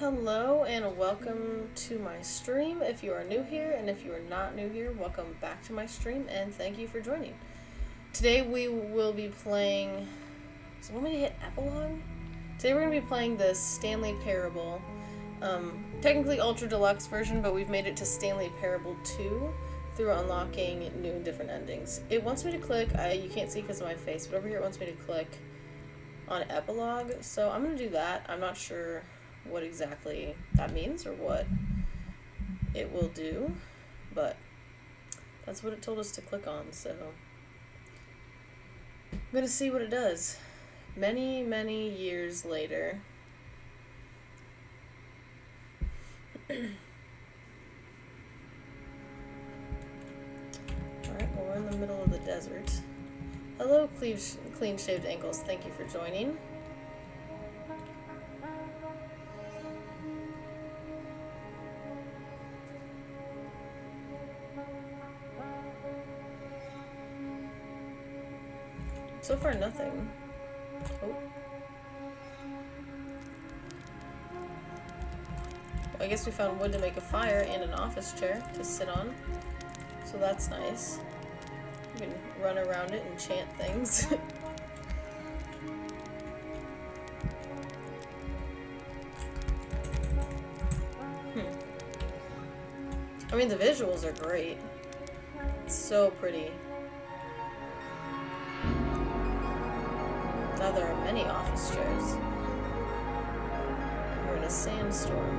Hello and welcome to my stream if you are new here, and if you are not new here, welcome back to my stream and thank you for joining. Today we will be playing, does it want me to hit epilogue? Today we're going to be playing the Stanley Parable, technically Ultra Deluxe version, but we've made it to Stanley Parable 2 through unlocking new and different endings. It wants me to click, you can't see because of my face, but over here it wants me to click on epilogue, so I'm going to do that. I'm not sure what exactly that means or what it will do, but that's what it told us to click on, so I'm gonna see what it does. Many years later. Alright, well, we're in the middle of the desert. Hello, clean shaved ankles, thank you for joining. So far, nothing. Oh. Well, I guess we found wood to make a fire and an office chair to sit on. So that's nice. You can run around it and chant things. I mean, the visuals are great. It's so pretty. Now there are many office chairs. We're in a sandstorm.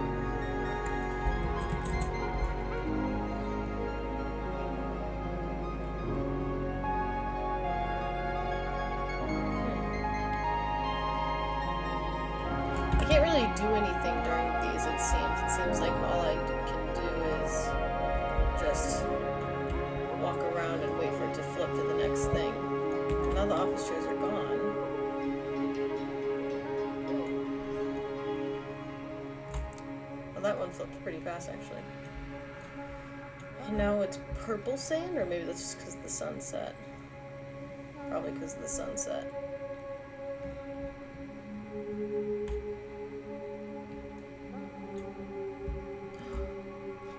I can't really do anything during these, it seems. It seems like all I can do is just walk around and wait for it to flip to the next thing. Now the office chairs are gone. That one flipped pretty fast, actually. And now it's purple sand, or maybe that's just because of the sunset. Probably because of the sunset.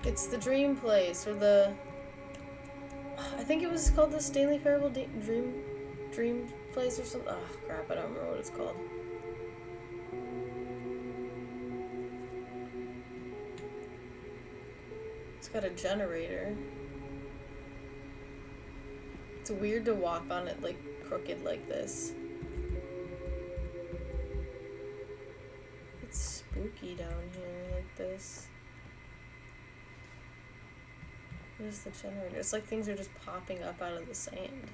It's the dream place, or the... I think it was called the Stanley Parable Dream place or something. Oh, crap, I don't remember what it's called. It's got a generator. It's weird to walk on it like crooked like this. It's spooky down here like this. Where's the generator? It's like things are just popping up out of the sand.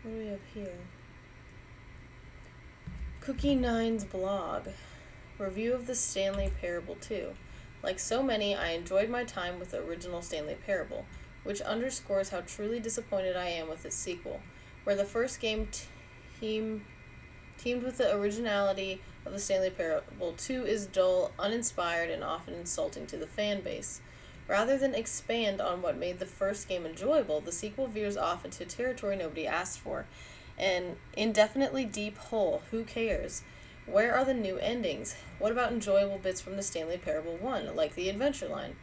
What do we have here? Cookie Nine's blog. Review of the Stanley Parable 2. Like so many, I enjoyed my time with the original Stanley Parable, which underscores how truly disappointed I am with its sequel, where the first game teamed with the originality of the Stanley Parable. 2 is dull, uninspired, and often insulting to the fan base. Rather than expand on what made the first game enjoyable, the sequel veers off into territory nobody asked for. An indefinitely deep hole. Who cares? Where are the new endings? What about enjoyable bits from the Stanley Parable 1, like the adventure line?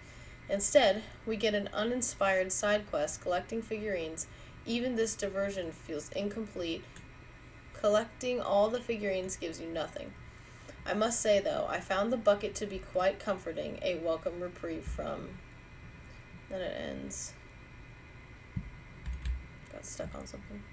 Instead, we get an uninspired side quest collecting figurines. Even this diversion feels incomplete. Collecting all the figurines gives you nothing. I must say, though, I found the bucket to be quite comforting, a welcome reprieve from... Then it ends. Got stuck on something.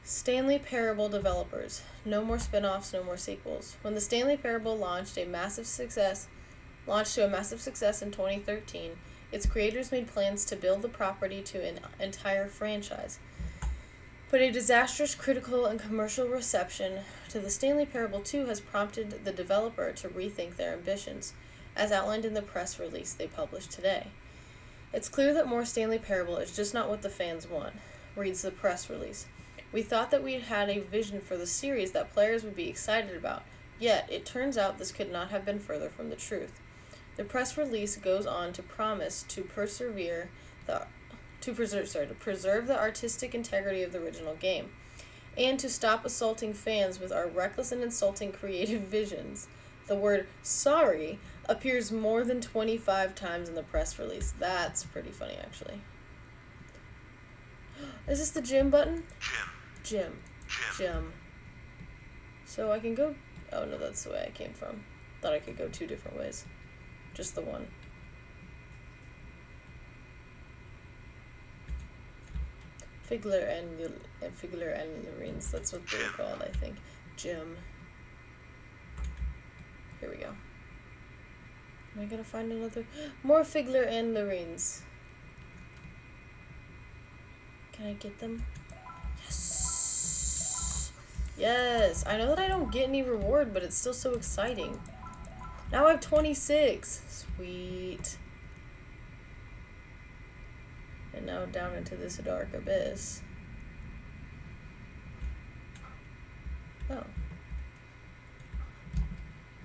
Stanley Parable developers. No more spin-offs, no more sequels. When the Stanley Parable launched to a massive success in 2013, its creators made plans to build the property to an entire franchise. But a disastrous critical and commercial reception to the Stanley Parable 2 has prompted the developer to rethink their ambitions, as outlined in the press release they published today. It's clear that more Stanley Parable is just not what the fans want, reads the press release. We thought that we'd had a vision for the series that players would be excited about, yet it turns out this could not have been further from the truth. The press release goes on to promise to persevere the to preserve the artistic integrity of the original game, and to stop assaulting fans with our reckless and insulting creative visions. The word sorry appears more than 25 times in the press release. That's pretty funny, actually. Is this the gym button? Gym. So I can go... Oh, no, that's the way I came from. Thought I could go 2 different ways. Just the one. Figler and Lorraines. That's what they're called, I think. Gym. Here we go. Am I gonna find another? More Figler and Lorraines. Can I get them? Yes! Yes! I know that I don't get any reward, but it's still so exciting. Now I have 26! Sweet. And now down into this dark abyss. Oh.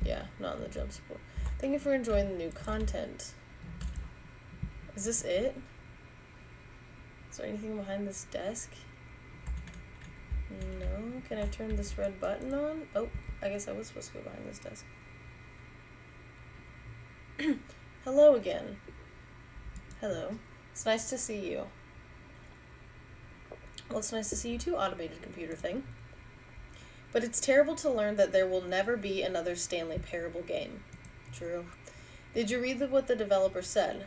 Yeah, not in the jump support. Thank you for enjoying the new content. Is this it? Is there anything behind this desk? No. Can I turn this red button on? Oh, I guess I was supposed to go behind this desk. Hello again. Hello. It's nice to see you. Well, it's nice to see you too, automated computer thing. But it's terrible to learn that there will never be another Stanley Parable game. True. Did you read what the developer said?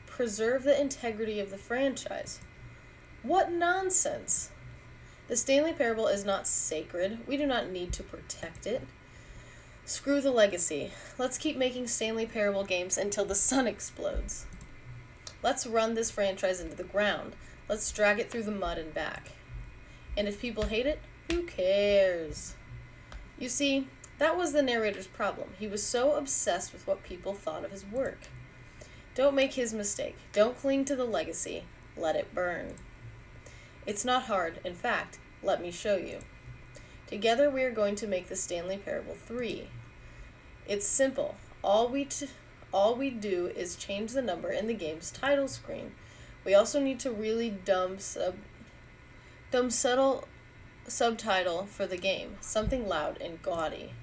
Preserve the integrity of the franchise. What nonsense! The Stanley Parable is not sacred. We do not need to protect it. Screw the legacy. Let's keep making Stanley Parable games until the sun explodes. Let's run this franchise into the ground. Let's drag it through the mud and back. And if people hate it, who cares? You see, that was the narrator's problem. He was so obsessed with what people thought of his work. Don't make his mistake. Don't cling to the legacy. Let it burn. It's not hard. In fact, let me show you. Together we are going to make the Stanley Parable 3. It's simple. All we do is change the number in the game's title screen. We also need to really dumb subtle subtitle for the game. Something loud and gaudy.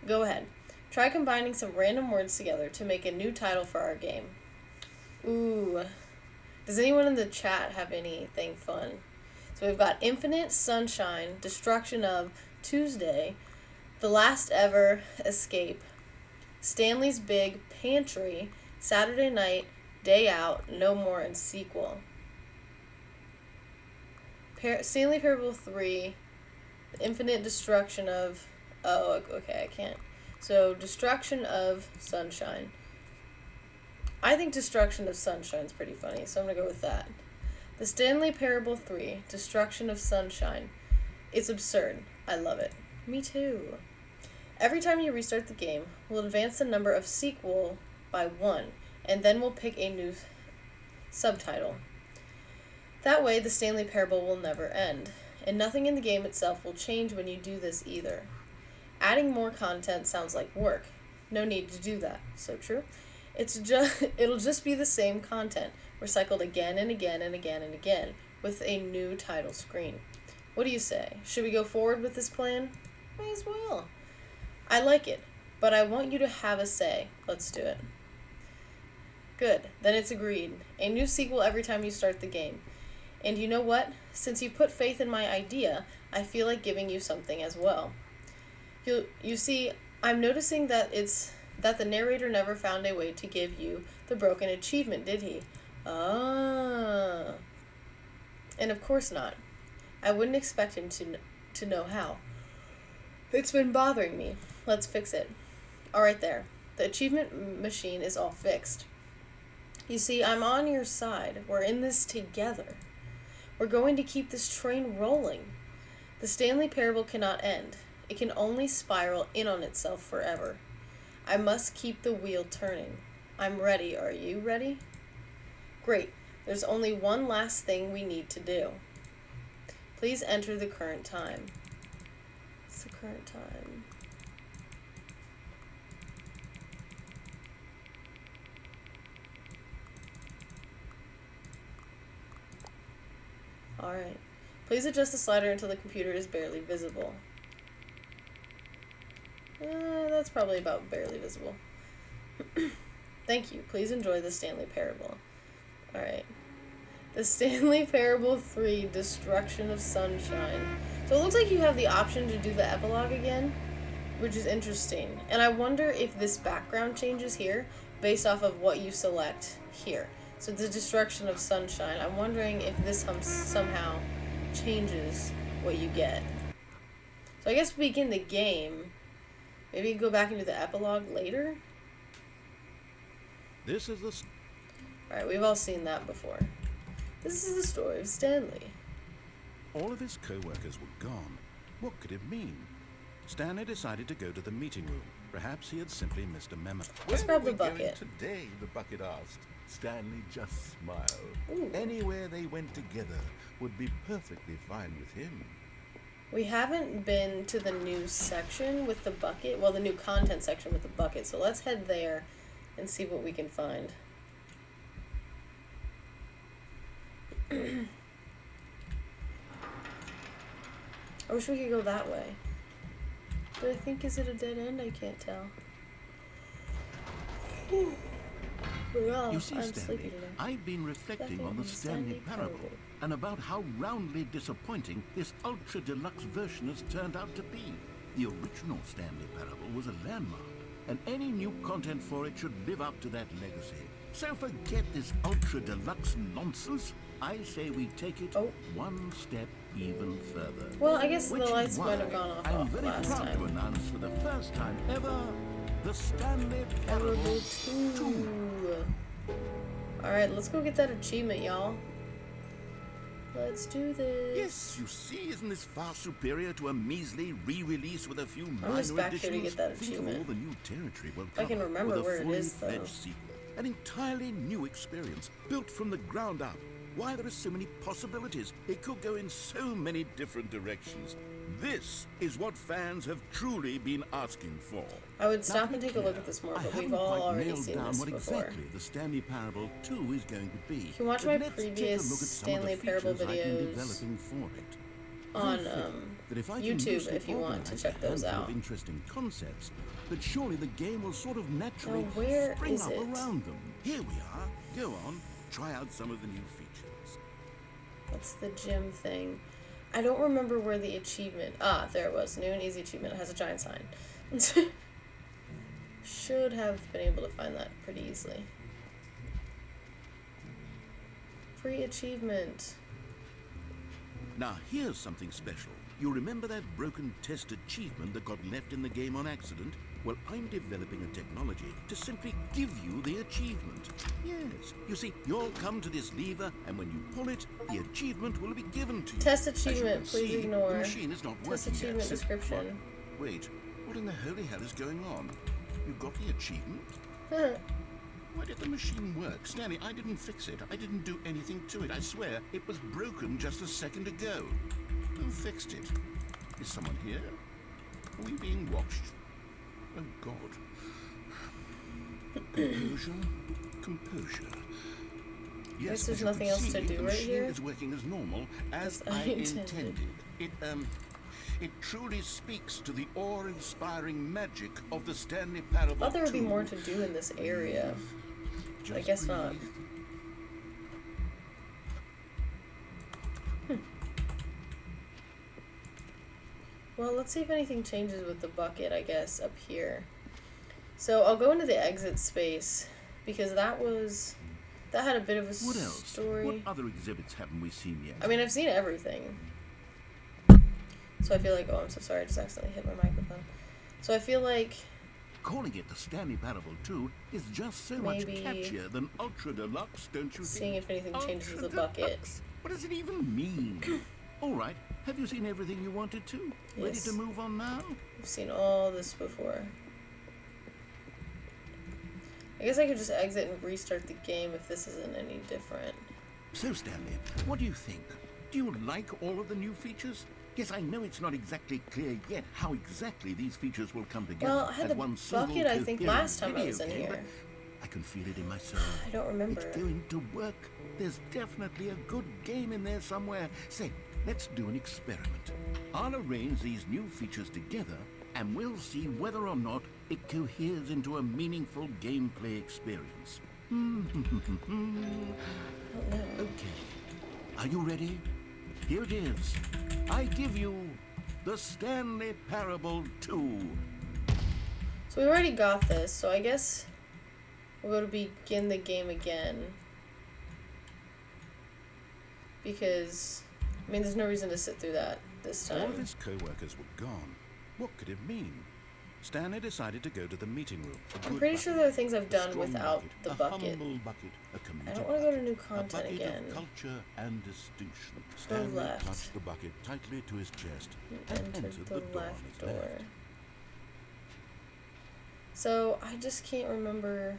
Go ahead. Try combining some random words together to make a new title for our game. Ooh. Does anyone in the chat have anything fun? So we've got Infinite Sunshine, Destruction of, Tuesday, The Last Ever Escape, Stanley's Big Pantry, Saturday Night, Day Out, No More, and Sequel. Stanley Parable 3, The Infinite Destruction of... Oh, okay, I can't. So, Destruction of Sunshine. I think Destruction of Sunshine is pretty funny, so I'm going to go with that. The Stanley Parable 3, Destruction of Sunshine. It's absurd. I love it. Me too. Every time you restart the game, we'll advance the number of sequel by 1, and then we'll pick a new subtitle. That way, the Stanley Parable will never end, and nothing in the game itself will change when you do this either. Adding more content sounds like work. No need to do that. So true. It'll just be the same content, recycled again and again and again and again, with a new title screen. What do you say? Should we go forward with this plan? May as well. I like it, but I want you to have a say. Let's do it. Good. Then it's agreed. A new sequel every time you start the game. And you know what? Since you put faith in my idea, I feel like giving you something as well. You see, I'm noticing that the narrator never found a way to give you the broken achievement, did he? Ah. And of course not. I wouldn't expect him to know how. It's been bothering me. Let's fix it. Alright there. The achievement machine is all fixed. You see, I'm on your side. We're in this together. We're going to keep this train rolling. The Stanley Parable cannot end. It can only spiral in on itself forever. I must keep the wheel turning. I'm ready. Are you ready? Great. There's only one last thing we need to do. Please enter the current time. What's the current time? alright. Please adjust the slider until the computer is barely visible. That's probably about barely visible. Thank you. Please enjoy the Stanley Parable. Alright. The Stanley Parable 3, Destruction of Sunshine. So it looks like you have the option to do the epilogue again, which is interesting. And I wonder if this background changes here based off of what you select here. So the Destruction of Sunshine. I'm wondering if this somehow changes what you get. So I guess we begin the game. Maybe go back into the epilogue later? This is the... Alright, we've all seen that before. This is the story of Stanley. All of his co-workers were gone. What could it mean? Stanley decided to go to the meeting room. Perhaps he had simply missed a memo. Let's grab the bucket. Today, the bucket asked. Stanley just smiled. Ooh. Anywhere they went together would be perfectly fine with him. We haven't been to the news section with the bucket. Well, the new content section with the bucket. So let's head there and see what we can find. I wish we could go that way. But I think, is it a dead end? I can't tell. Well, You see, I'm Stanley, sleepy today. I've been reflecting on the Stanley Parable and about how roundly disappointing this ultra deluxe version has turned out to be. The original Stanley Parable was a landmark, and any new content for it should live up to that legacy. So forget this ultra deluxe nonsense. I say we take it one step even further. Well, I guess Which the is lights why might have gone I'm off very last proud to time. announce for the first time ever the Stanley Parable Parable 2. Alright, let's go get that achievement, y'all. Let's do this. Yes, you see, isn't this far superior to a measly re-release with a few minor just back here to additions? get that Think of all achievement. the new territory we'll I can cover remember with where a it fully is, though. fledged sequel. An entirely new experience, built from the ground up. Why, there are so many possibilities. It could go in so many different directions. This is what fans have truly been asking for. I would stop Now, and to be take a look clear, at this more, I but we've haven't all quite already nailed seen down this what before. exactly the Stanley Parable 2 is going to be. You can watch But my let's take a previous look at some of the Stanley Parable features I've been videos developing for it. on I figure that if I can YouTube loosely if you want to organize check a those handful out. of interesting concepts, but surely the game will sort of naturally Now, where spring is up it? around them. Here we are. Go on, try out some of the new features. What's the gym thing? I don't remember where the achievement... Ah, there it was. New and easy achievement. It has a giant sign. Should have been able to find that pretty easily. Free achievement. Now here's something special. You remember that broken test achievement that got left in the game on accident? Well, I'm developing a technology to simply give you the achievement. Yes. You see, you'll come to this lever, and when you pull it, the achievement will be given to you. Test As you achievement, can please see, ignore. The machine is not Test working yet. achievement So- description. What? Wait, what in the holy hell is going on? You got the achievement? Why did the machine work? Stanley, I didn't fix it. I didn't do anything to it. I swear, it was broken just a second ago. Who fixed it? Is someone here? Are we being watched? Oh, God. Composure. Composure. Yes, Guess there's as you nothing can else to see, do the right machine here. is working as normal, as As I I intended. intended. It truly speaks to the awe-inspiring magic of the Stanley Parable. I thought there would be 2. more to do in this area. I Just guess not. breathe. Well, let's see if anything changes with the bucket, I guess, up here. So I'll go into the exit space, because that had a bit of a What else? story. What other exhibits haven't we seen yet? I mean, I've seen everything. So I feel like, oh, I'm so sorry, I just accidentally hit my microphone. So I feel like Calling it the Stanley Parable 2 is just so much Maybe catchier than Ultra Deluxe, don't you seeing think? if anything changes with the Ultra bucket. Deluxe? What does it even mean? All right, have you seen everything you wanted to? Ready Yes. to move on now? I've seen all this before. I guess I could just exit and restart the game if this isn't any different. So, Stanley, what do you think? Do you like all of the new features? Yes, I know it's not exactly clear yet how exactly these features will come together Well, I had as the one single bucket, I think, coherent last time I video was in game, here. but I can feel it in my soul. I don't remember. It's going to work. There's definitely a good game in there somewhere. Say, let's do an experiment. I'll arrange these new features together, and we'll see whether or not it coheres into a meaningful gameplay experience. Okay. Are you ready? Here it is. I give you the Stanley Parable 2. So we already got this, so I guess we'll go to begin the game again. Because, I mean, there's no reason to sit through that this time. All of his co-workers were gone. What could it mean? Stanley decided to go to the meeting room. I'm pretty sure there are things I've done strong without bucket, the a bucket. humble bucket, a I committed don't want to go to bucket, new a content bucket again. of culture and distinction. Stanley left. clutched the bucket tightly to his chest and Entered the door on left his door. left. So I just can't remember.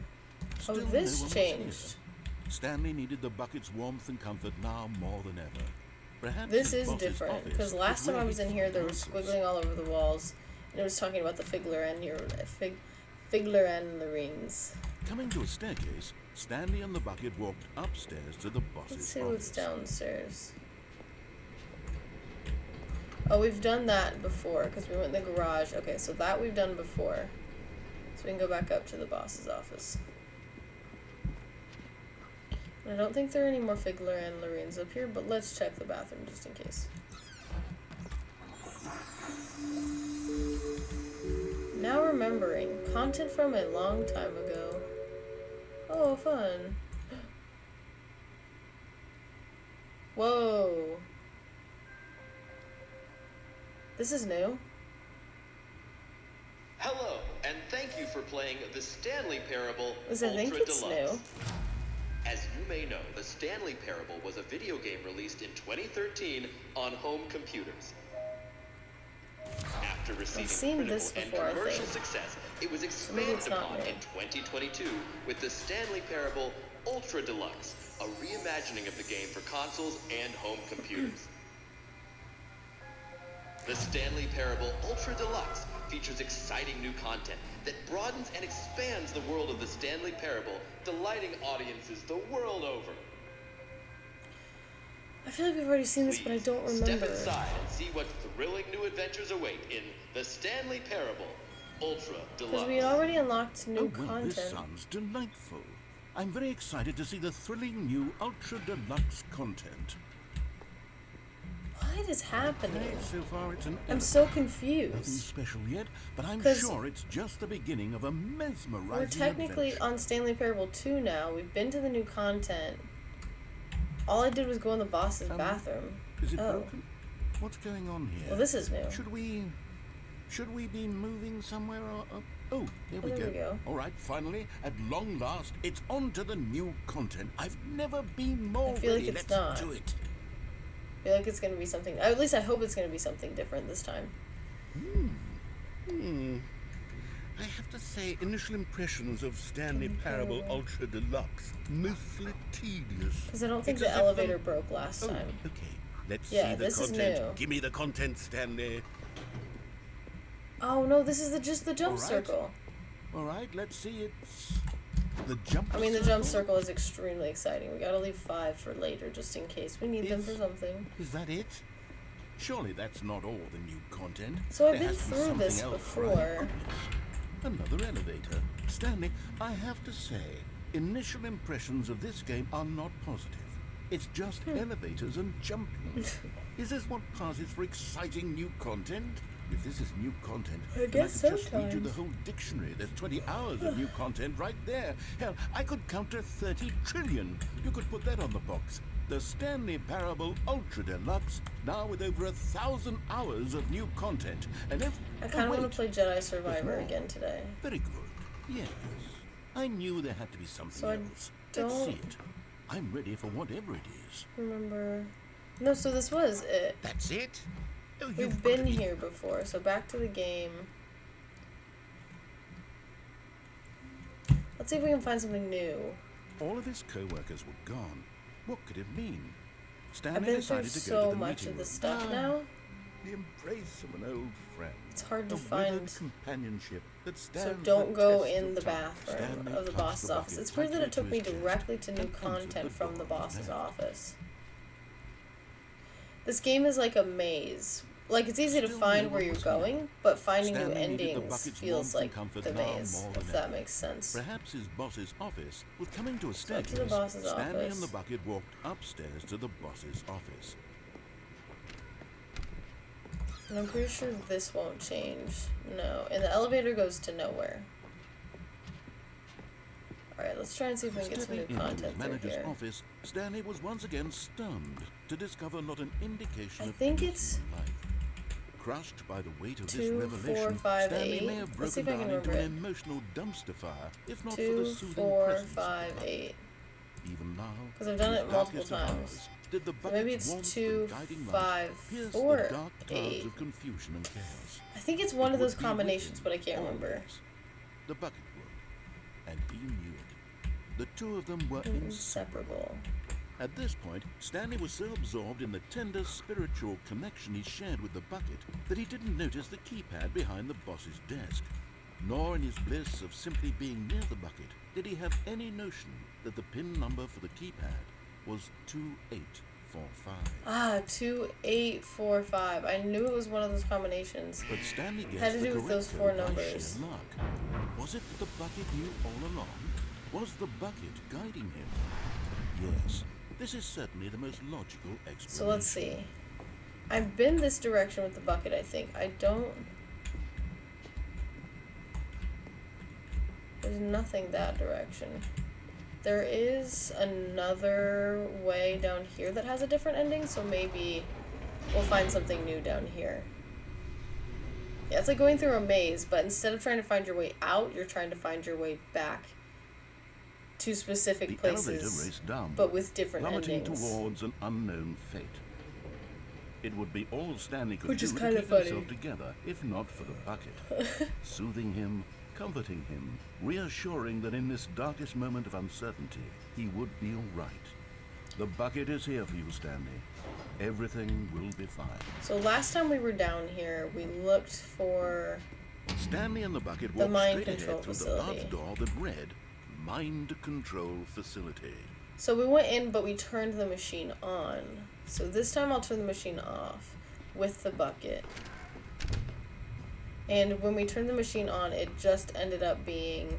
Still, Oh, no one this was changed. here. Stanley needed the bucket's warmth and comfort now more than ever. Perhaps This his is boss's different office because last is time I where was he in here, found there was answers. squiggling all over the walls, and it was talking about the Figler and Lorraines. Coming to a staircase, Stanley and the bucket walked upstairs to the boss's Let's see office. what's downstairs. Oh, we've done that before because we went in the garage. Okay, so that we've done before. So we can go back up to the boss's office. I don't think there are any more Figler and Lorraines up here, but let's check the bathroom just in case. Now remembering, content from a long time ago. Oh, fun. Whoa. This is new. Hello, and thank you for playing the Stanley Parable Because I think Ultra it's Deluxe. new. As you may know, the Stanley Parable was a video game released in 2013 on home computers. After receiving seen critical this and before, I commercial think. success, it was maybe expanded it's not upon new. in 2022 with the Stanley Parable Ultra Deluxe, a reimagining of the game for consoles and home computers. The Stanley Parable Ultra Deluxe features exciting new content that broadens and expands the world of the Stanley Parable, delighting audiences the world over. I feel like we've already seen this, but I don't Please remember. Step inside and see what thrilling new adventures await in the Stanley Parable Ultra Because Deluxe. we had already unlocked new Oh, well, content. this sounds delightful. I'm very excited to see the thrilling new Ultra Deluxe content. What is happening? Okay, so far it's an I'm so nothing confused. special yet, but I'm 'Cause sure it's just the beginning of a mesmerizing We're technically adventure. on Stanley Parable 2 now. We've been to the new content. All I did was go in the boss's bathroom. Is it Oh. broken? What's going on here? Well, this is new. Should we be moving somewhere? Oh, here we there go. we go. All right, finally, at long last, it's on to the new content. I've never been more I feel like ready. it's Let's not. do it. I feel like it's going to be something. At least I hope it's going to be something different this time. I have to say, initial impressions of Stanley Parable Ultra Deluxe, mostly tedious. Because I don't think It's the as if elevator broke last Oh, time. okay. Let's Yeah, see the this is content. new. Give me the content, Stanley. Oh no, this is just the jump All right. circle. All right, let's see. It's the jump. I mean, the jump circle is extremely exciting. We gotta leave 5 for later, just in case we need them for something. Is that it? Surely that's not all the new content. So I've There been has to be through something this else, before. right? Goodness. Another elevator. Stanley, I have to say, initial impressions of this game are not positive. It's just elevators and jumping. Is this what passes for exciting new content? If this is new content, I then guess I could just read you sometimes. the whole dictionary. There's 20 hours of new content right there. Hell, I could count to 30 trillion. You could put that on the box. The Stanley Parable Ultra Deluxe, now with over 1,000 hours of new content. And if I kind of want wait. to play Jedi Survivor more. again today. Very good. Yes. I knew there had to be something So I else. Let's don't- see it. I'm ready for whatever it is. Remember? No, so this was it. That's it? Oh, We've you've been got to be- here before, so back to the game. Let's see if we can find something new. All of his co-workers were gone. What could it mean? I've Stanley been through decided to go so to the much meeting of this room. stuff now. the embrace of an old friend. It's hard to A find. withered companionship that So stands don't the go test in of the time. bathroom Stanley of the clutched boss's bucket office. It's weird that tightly it took to me his chest directly to new and entered content the from the door of boss's his office. This game is like a maze. Like, it's easy to Still find no where one you're was going, here. but finding new Stanley needed the endings bucket's feels warmth and like comfort the now maze, more if than that ever. makes sense. Perhaps his boss's office was coming to a So up to the staircase. boss's Stanley office. and the bucket walked upstairs to the boss's office. And I'm pretty sure this won't change. No. And the elevator goes to nowhere. Alright, let's try and see if we can get some Stepping new into his content through manager's here. office, Stanley was once again stunned to discover not an indication I of think any it's human life. Crushed by the weight of this 2, revelation, 4, 5, Stanley 8. may have Let's see broken if I down can into an remember it. emotional dumpster fire, if not for the 2, soothing 4, presence of the 5, bucket. 8. Even now, 'Cause I've done in it his multiple darkest of times. hours, did the So maybe bucket's it's warmth 2, and guiding light 5, pierce 4, the dark clouds 8. of confusion and chaos. I think it's one It of those would be with combinations, him but I can't remember. always. The bucket would, and he knew it. The two of them were inseparable. Inseparable. At this point, Stanley was so absorbed in the tender spiritual connection he shared with the bucket that he didn't notice the keypad behind the boss's desk. Nor in his bliss of simply being near the bucket did he have any notion that the pin number for the keypad was 2845. Ah, 2845. I knew it was one of those combinations. But Stanley guessed Had to the do with correct those 4 code by numbers. sheer luck. Was it that the bucket knew all along? Was the bucket guiding him? Yes, this is certainly the most logical explanation. So let's see. I've been this direction with the bucket, I think. I don't... There's nothing that direction. There is another way down here that has a different ending, so maybe we'll find something new down here. Yeah, it's like going through a maze, but instead of trying to find your way out, you're trying to find your way back to specific The elevator places, raced down, but with different plummeting endings. towards an unknown fate. It would be all Stanley could Which do is to kinda keep funny. himself together, if not for the bucket. Soothing him, comforting him, reassuring that in this darkest moment of uncertainty, he would be all right. The bucket is here for you, Stanley. Everything will be fine. So last time we were down here, we looked for... Stanley and the bucket The walked mind straight control ahead through the facility. large door that read, Mind Control Facility. So we went in, but we turned the machine on. So this time I'll turn the machine off with the bucket. And when we turned the machine on, it just ended up being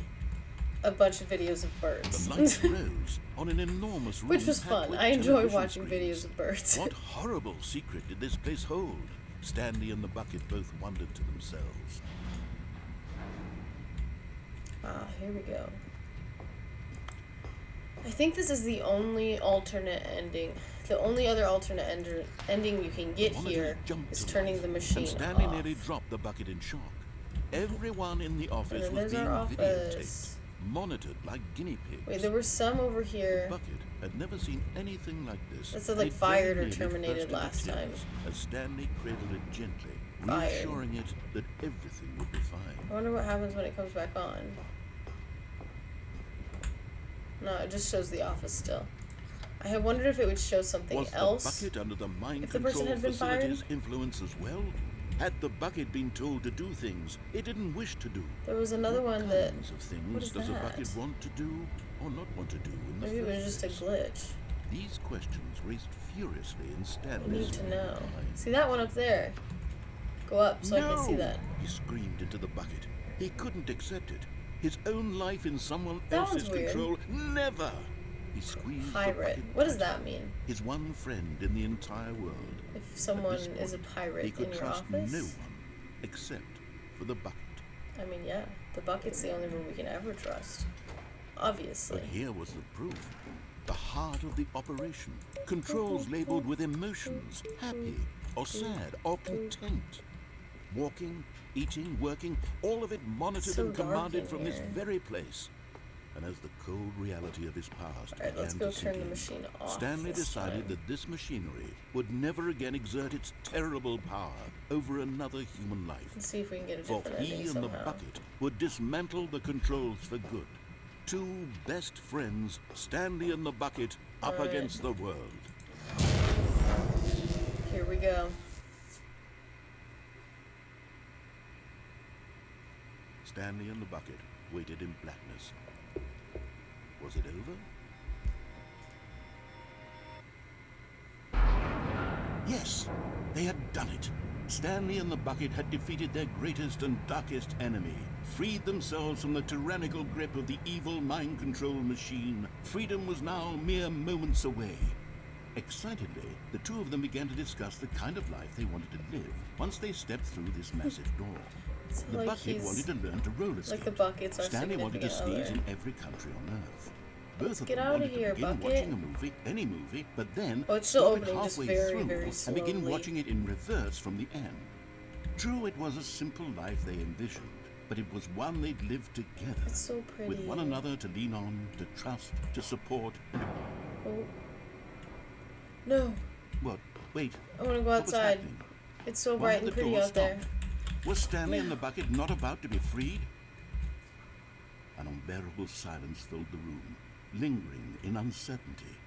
a bunch of videos of birds. The lights rose on an enormous room Which was packed fun. with I enjoy television watching screens. videos of birds. What horrible secret did this place hold? Stanley and the bucket both wondered to themselves. Ah, here we go. I think this is the only alternate ending. The only other alternate ending you can get Monitors here jumped is to turning life, the machine and Stanley off. nearly dropped the bucket in shock. Everyone in the And office then was there's being our videotaped, office. monitored like guinea pigs. Wait, there were some over The here. bucket had never seen anything like this. That said, and like, it fired very or nearly terminated burst into last tears time. As Stanley cradled it gently, Fired. reassuring it that everything would be fine. I wonder what happens when it comes back on. No, it just shows the office still. I had wondered if it would show something Was else. the bucket under the mind if the person control had been facility's fired? influence as well? Had the bucket been told to do things it didn't wish to do? There was another What one that... kinds of what things is does a that? bucket want to do or not want to do in the Maybe it was first just a place? glitch. These questions raced furiously in I Stanley's need to know. mind. See that one up there? Go up so I can see No! that. He screamed into the bucket. He couldn't accept it. His own life in someone That else's one's weird. control. Never! He squeezed the Pirate. bucket What does tighter. that mean? His one friend in the entire world. If At someone this is a point, pirate he could in your trust office? no one except for the bucket. I mean, yeah. The bucket's the only one we can ever trust. Obviously. But here was the proof. The heart of the operation. Controls labeled with emotions, happy or sad or content. Walking, eating, working, all of it monitored So and dark commanded in from this here. very place. And as the cold reality of his past Alright, let's began go to sink turn the in, machine off Stanley this decided time. that this machinery would never again exert its terrible power over another human life. Let's see if we can get a For different he ending and somehow. the bucket would dismantle the controls for good. Two best friends, Stanley and the bucket, up Alright. against the world. Here we go. Stanley and the bucket waited in blackness. Was it over? Yes, they had done it. Stanley and the bucket had defeated their greatest and darkest enemy, freed themselves from the tyrannical grip of the evil mind control machine. Freedom was now mere moments away. Excitedly, the two of them began to discuss the kind of life they wanted to live once they stepped through this massive door. So The like bucket wanted to learn to roller skate. like the bucket's our Stanley wanted to significant sneeze other. in every country on Earth. Both of get them out of wanted here, to begin bucket. watching a movie, any movie, but then Oh, it's still stop it opening, just halfway very, through very and begin slowly. watching it in reverse from the end. True, it was a simple life they envisioned, but it was one they'd lived together, It's so pretty. with one another to lean on, to trust, to support. And Oh. No. what? Wait. I want to go What was outside. happening? It's so Why bright had and the pretty door out there. stopped? Was Stanley and the bucket not about to be freed? An unbearable silence filled the room, lingering in uncertainty,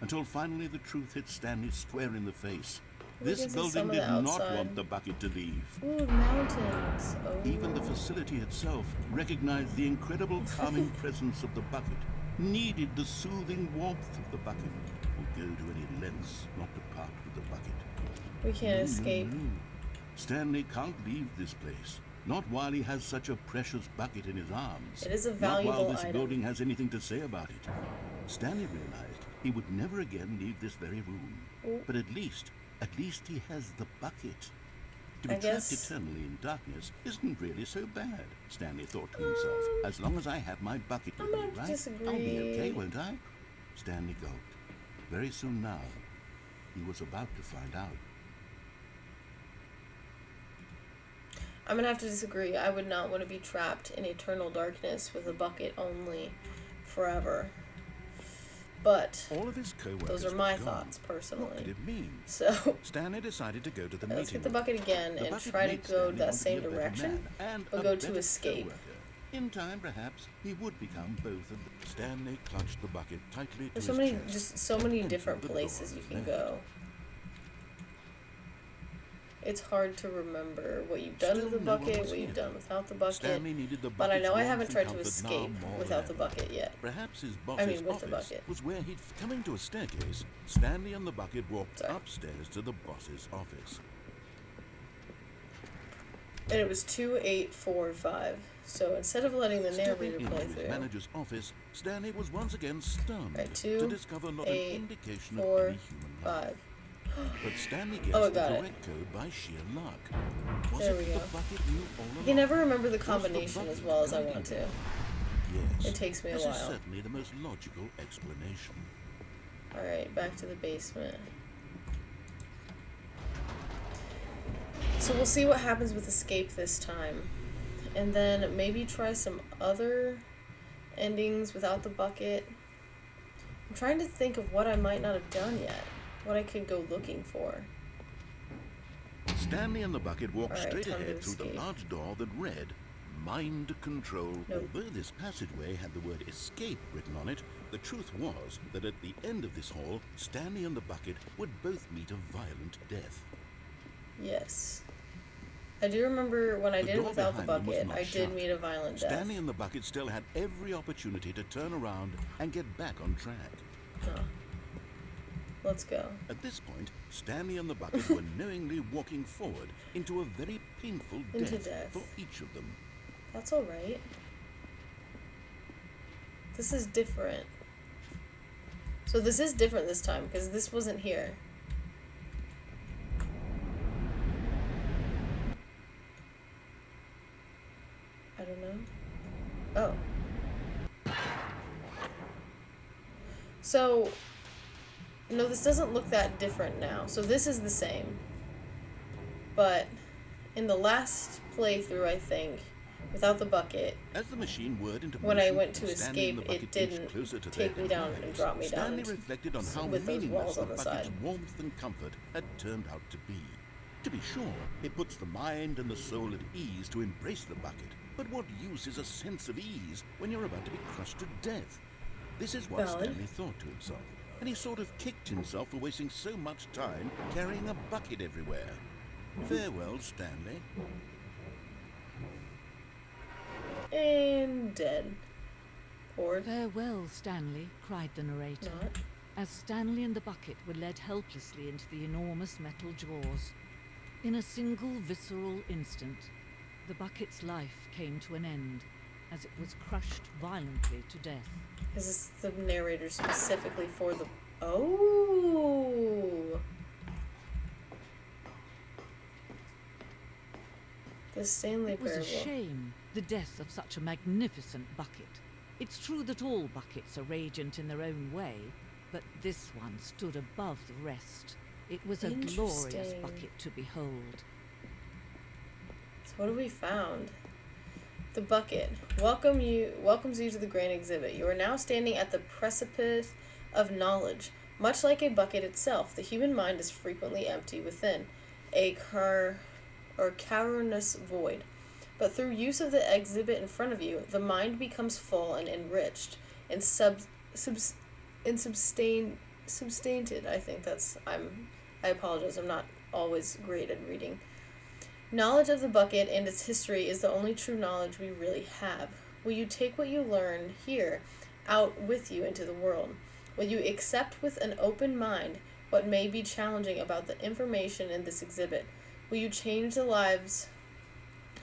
until finally the truth hit Stanley square in the face. We This can see building some of did the not outside. want the bucket to leave. Ooh, mountains. Oh. Even the facility itself recognized the incredible calming presence of the bucket, needed the soothing warmth of the bucket, would go to any lengths not to part with the bucket. We can't escape. No. Stanley can't leave this place. Not while he has such a precious bucket in his arms. It is a Not valuable while this item. building has anything to say about it. Stanley realized he would never again leave this very room. Oh. But at least he has the bucket. To be I trapped guess- eternally in darkness isn't really so bad, Stanley thought to himself. As long as I have my bucket I'm with me, gonna have to right? I'll be disagree. okay, won't I? Stanley gulped. Very soon now, he was about to find out. I'm gonna have to disagree. I would not want to be trapped in eternal darkness with a bucket only forever. But All of his co-workers those are were my gone. thoughts What could personally. it mean? So Stanley decided to go to the let's meeting get the room. bucket again The and bucket try to made go Stanley that want to same be a better direction. man and Or a go to better escape. co-worker. In time, perhaps, he would become both of them. Stanley clutched the bucket tightly to There's his so many, chest. just so many and different the door places you was can left. go. It's hard to remember what you've done Still to the no one bucket, was what you've here. done without the bucket. Stanley needed the But I bucket's know I warmth haven't and tried to comfort now escape more without than the ever. bucket yet. Perhaps his boss's with the office bucket. was where he'd coming to a staircase. Stanley and the bucket walked Sorry. upstairs to the boss's office. And it was 2-8-4-5. So instead of letting the narrator Stepping play into his through, manager's office, Stanley was once again stunned Right, to 2, discover not 8, an indication 4, of any human life. 5. But Stanley guessed Oh, I the got it. correct code by sheer luck. Was There it we the go. bucket knew all I along? can never remember the Was the combination as bucket well as I guiding want to. him? Yes. It takes me a This is while. certainly the most logical explanation. Alright, back to the basement. So we'll see what happens with escape this time. And then maybe try some other endings without the bucket. I'm trying to think of what I might not have done yet. What I could go looking for. Stanley and the bucket walked Alright, straight time to ahead through the escape. large door that read Mind Control. Nope. Although this passageway had the word escape written on it, the truth was that at the end of this hall, Stanley and the bucket would both meet a violent death. Yes. I do remember when I The did it door without the behind them was bucket, not I did shut. meet a violent death. Stanley and the bucket still had every opportunity to turn around and get back on track. Huh. Let's go. At this point, Stanley and the bucket were knowingly walking forward into a very painful Into death death. for each of them. That's alright. This is different. So this is different this time, because this wasn't here. I don't know. Oh. So, no, this doesn't look that different now. So this is the same. But in the last playthrough, I think, without the bucket, As the machine whirred into when I motion, went to Stanley and the escape, bucket it inched didn't closer to take their me down and demise. drop me down Stanley into- reflected on how with those meaningless walls the on the bucket's side. warmth and comfort had turned out to be. To be sure, it puts the mind and the soul at ease to embrace the bucket. But what use is a sense of ease when you're about to be crushed to death? This is what Valid. Stanley thought to himself, and he sort of kicked himself for wasting so much time carrying a bucket everywhere. Farewell, Stanley. And dead. Or Farewell, Stanley, cried the narrator, not. as Stanley and the bucket were led helplessly into the enormous metal jaws. In a single visceral instant, the bucket's life came to an end as it was crushed violently to death. Is this the narrator specifically for the... Oh! The Stanley It was Parable. a shame, the death of such a magnificent bucket. It's true that all buckets are radiant in their own way, but this one stood above the rest. It was a glorious Interesting. bucket to behold. So what have we found? The bucket welcomes you to the grand exhibit. You are now standing at the precipice of knowledge. Much like a bucket itself, the human mind is frequently empty within, a cavernous void. But through use of the exhibit in front of you, the mind becomes full and enriched and substanted. I think that's I apologize. I'm not always great at reading. Knowledge of the bucket and its history is the only true knowledge we really have. Will you take what you learn here out with you into the world? Will you accept with an open mind what may be challenging about the information in this exhibit? Will you change the lives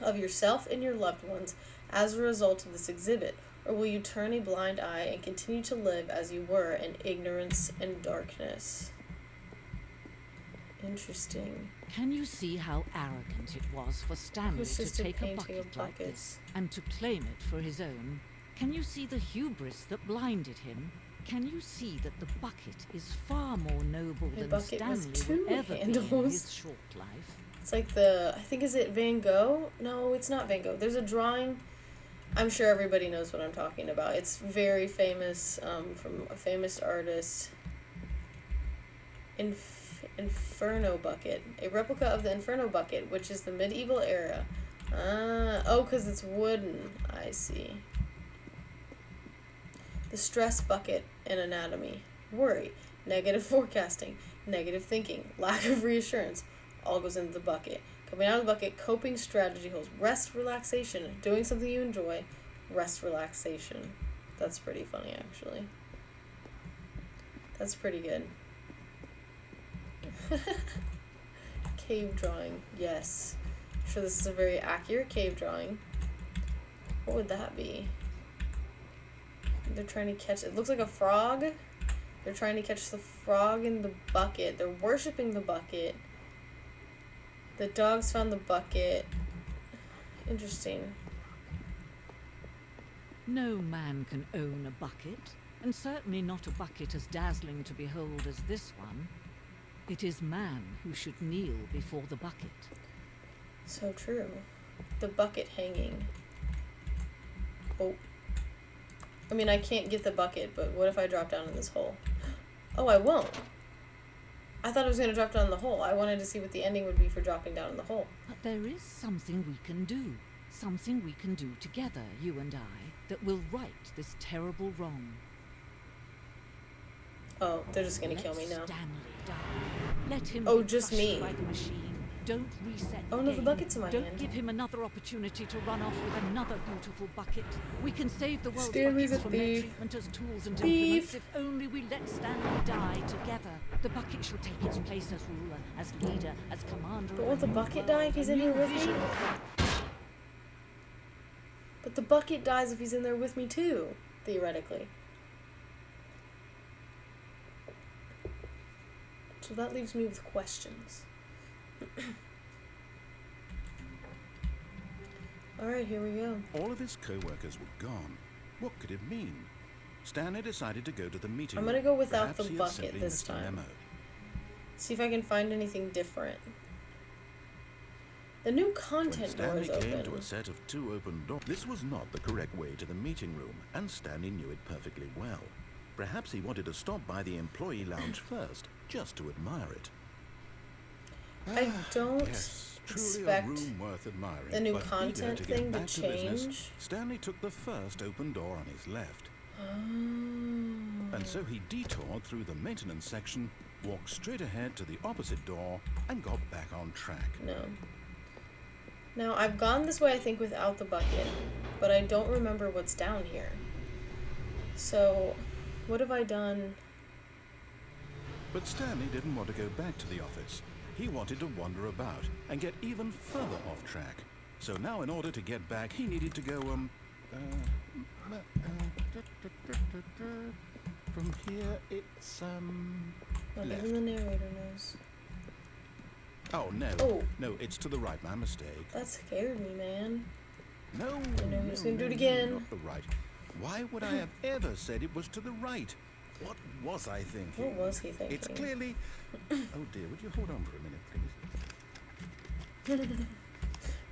of yourself and your loved ones as a result of this exhibit? Or will you turn a blind eye and continue to live as you were in ignorance and darkness? Interesting. Can you see how arrogant it was for Stanley It's to just a take a painting bucket of like buckets. this and to claim it for his own? Can you see the hubris that blinded him? Can you see that the bucket is far more noble A than bucket with Stanley two will ever be in handles. his short life? It's like I think, is it Van Gogh? No, it's not Van Gogh. There's a drawing. I'm sure everybody knows what I'm talking about. It's very famous, from a famous artist. Inferno bucket. A replica of the Inferno bucket, which is the medieval era. Because it's wooden. I see. The stress bucket and anatomy. Worry. Negative forecasting. Negative thinking. Lack of reassurance. All goes into the bucket. Coming out of the bucket, coping strategy holds. Rest, relaxation. Doing something you enjoy. Rest, relaxation. That's pretty funny, actually. That's pretty good. Cave drawing. Yes. I'm sure this is a very accurate cave drawing. What would that be? They're trying to catch... It looks like a frog. They're trying to catch the frog in the bucket. They're worshipping the bucket. The dogs found the bucket. Interesting. No man can own a bucket, and certainly not a bucket as dazzling to behold as this one. It is man who should kneel before the bucket. So true. The bucket hanging. Oh. I mean, I can't get the bucket, but what if I drop down in this hole? Oh, I won't. I thought I was going to drop down in the hole. I wanted to see what the ending would be for dropping down in the hole. But there is something we can do. Something we can do together, you and I, that will right this terrible wrong. Oh, they're just going to kill me now. Let Stanley die. Let him Oh, be just crushed me. by the machine. Don't reset Oh, the no, the game. bucket's in my Don't hand. give him another opportunity to run off with another beautiful bucket. We can save the world's Stanley's buckets a from their thief. treatment as tools and Thief. implements if only we let Stanley die together. The bucket shall take its place as ruler, as leader, as commander. But of won't the a new bucket die if world, he's a in here new with me? vision. But the bucket dies if he's in there with me too, theoretically. So that leaves me with questions. Alright, here we go. All of his co-workers were gone. What could it mean? Stanley decided to go to the meeting I'm room. gonna go without Perhaps the he had bucket simply this missed a time. memo. See if I can find anything different. The new When content door Stanley is came open. to a set of 2 open doors, this was not the correct way to the meeting room, and Stanley knew it perfectly well. Perhaps he wanted to stop by the employee lounge first, just to admire it. I don't Yes, truly expect a room worth admiring. the new but eager content to get thing to back business, change. Stanley took the first open door on his left, Oh. and so he detoured through the maintenance section, walked straight ahead to the opposite door, and got back on track. No. Now, I've gone this way, I think, without the bucket. but I don't remember what's down here. So, what have I done? But Stanley didn't want to go back to the office. He wanted to wander about and get even further off track. So now in order to get back, he needed to go, from here it's, Not left. even the narrator knows. Oh, no. Oh. No, it's to the right. My mistake. That scared me, man. No, I know who's gonna do it no, again. not the right. Why would I have ever said it was to the right? What was I thinking? What was he thinking? It's clearly... Oh dear, would you hold on for a minute, please?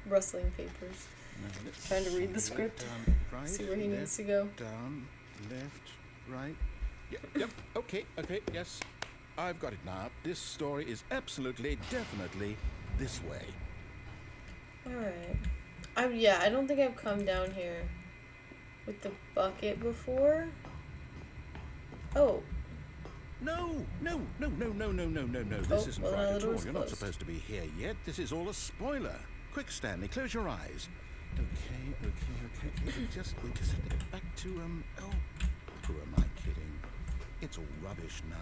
Rustling papers. No, let's Trying to read see. the script. Down, right, See where he left, needs to go. Down, left, right. Yep, okay, yes. I've got it now. This story is absolutely, definitely this way. Alright. I don't think I've come down here with the bucket before. Oh. No. This isn't well, right the at all. door's You're not closed. supposed to be here yet. This is all a spoiler. Quick, Stanley, close your eyes. Okay. Just wait a second. Back to, who am I kidding? It's all rubbish now.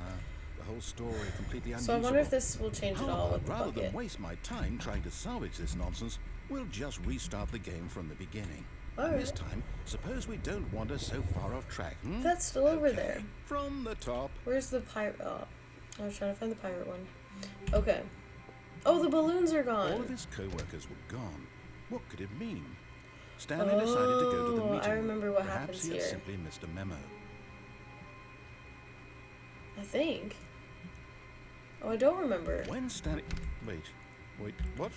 The whole story completely unusable. So I wonder if this will change it all with the Rather bucket. than waste my time trying to salvage this nonsense, we'll just restart the game from the beginning. All And this right. time, suppose we don't wander so far off track, hmm? That's still over there. From the top. Where's the pirate? Oh, I was trying to find the pirate one. Okay. Oh, the balloons are gone. All of his co-workers were gone. What could it mean? Stanley decided to go to the Oh, meeting I remember room. what Perhaps happens he had here. simply missed a memo. I think. Oh, I don't remember. When Stanley... Wait, what?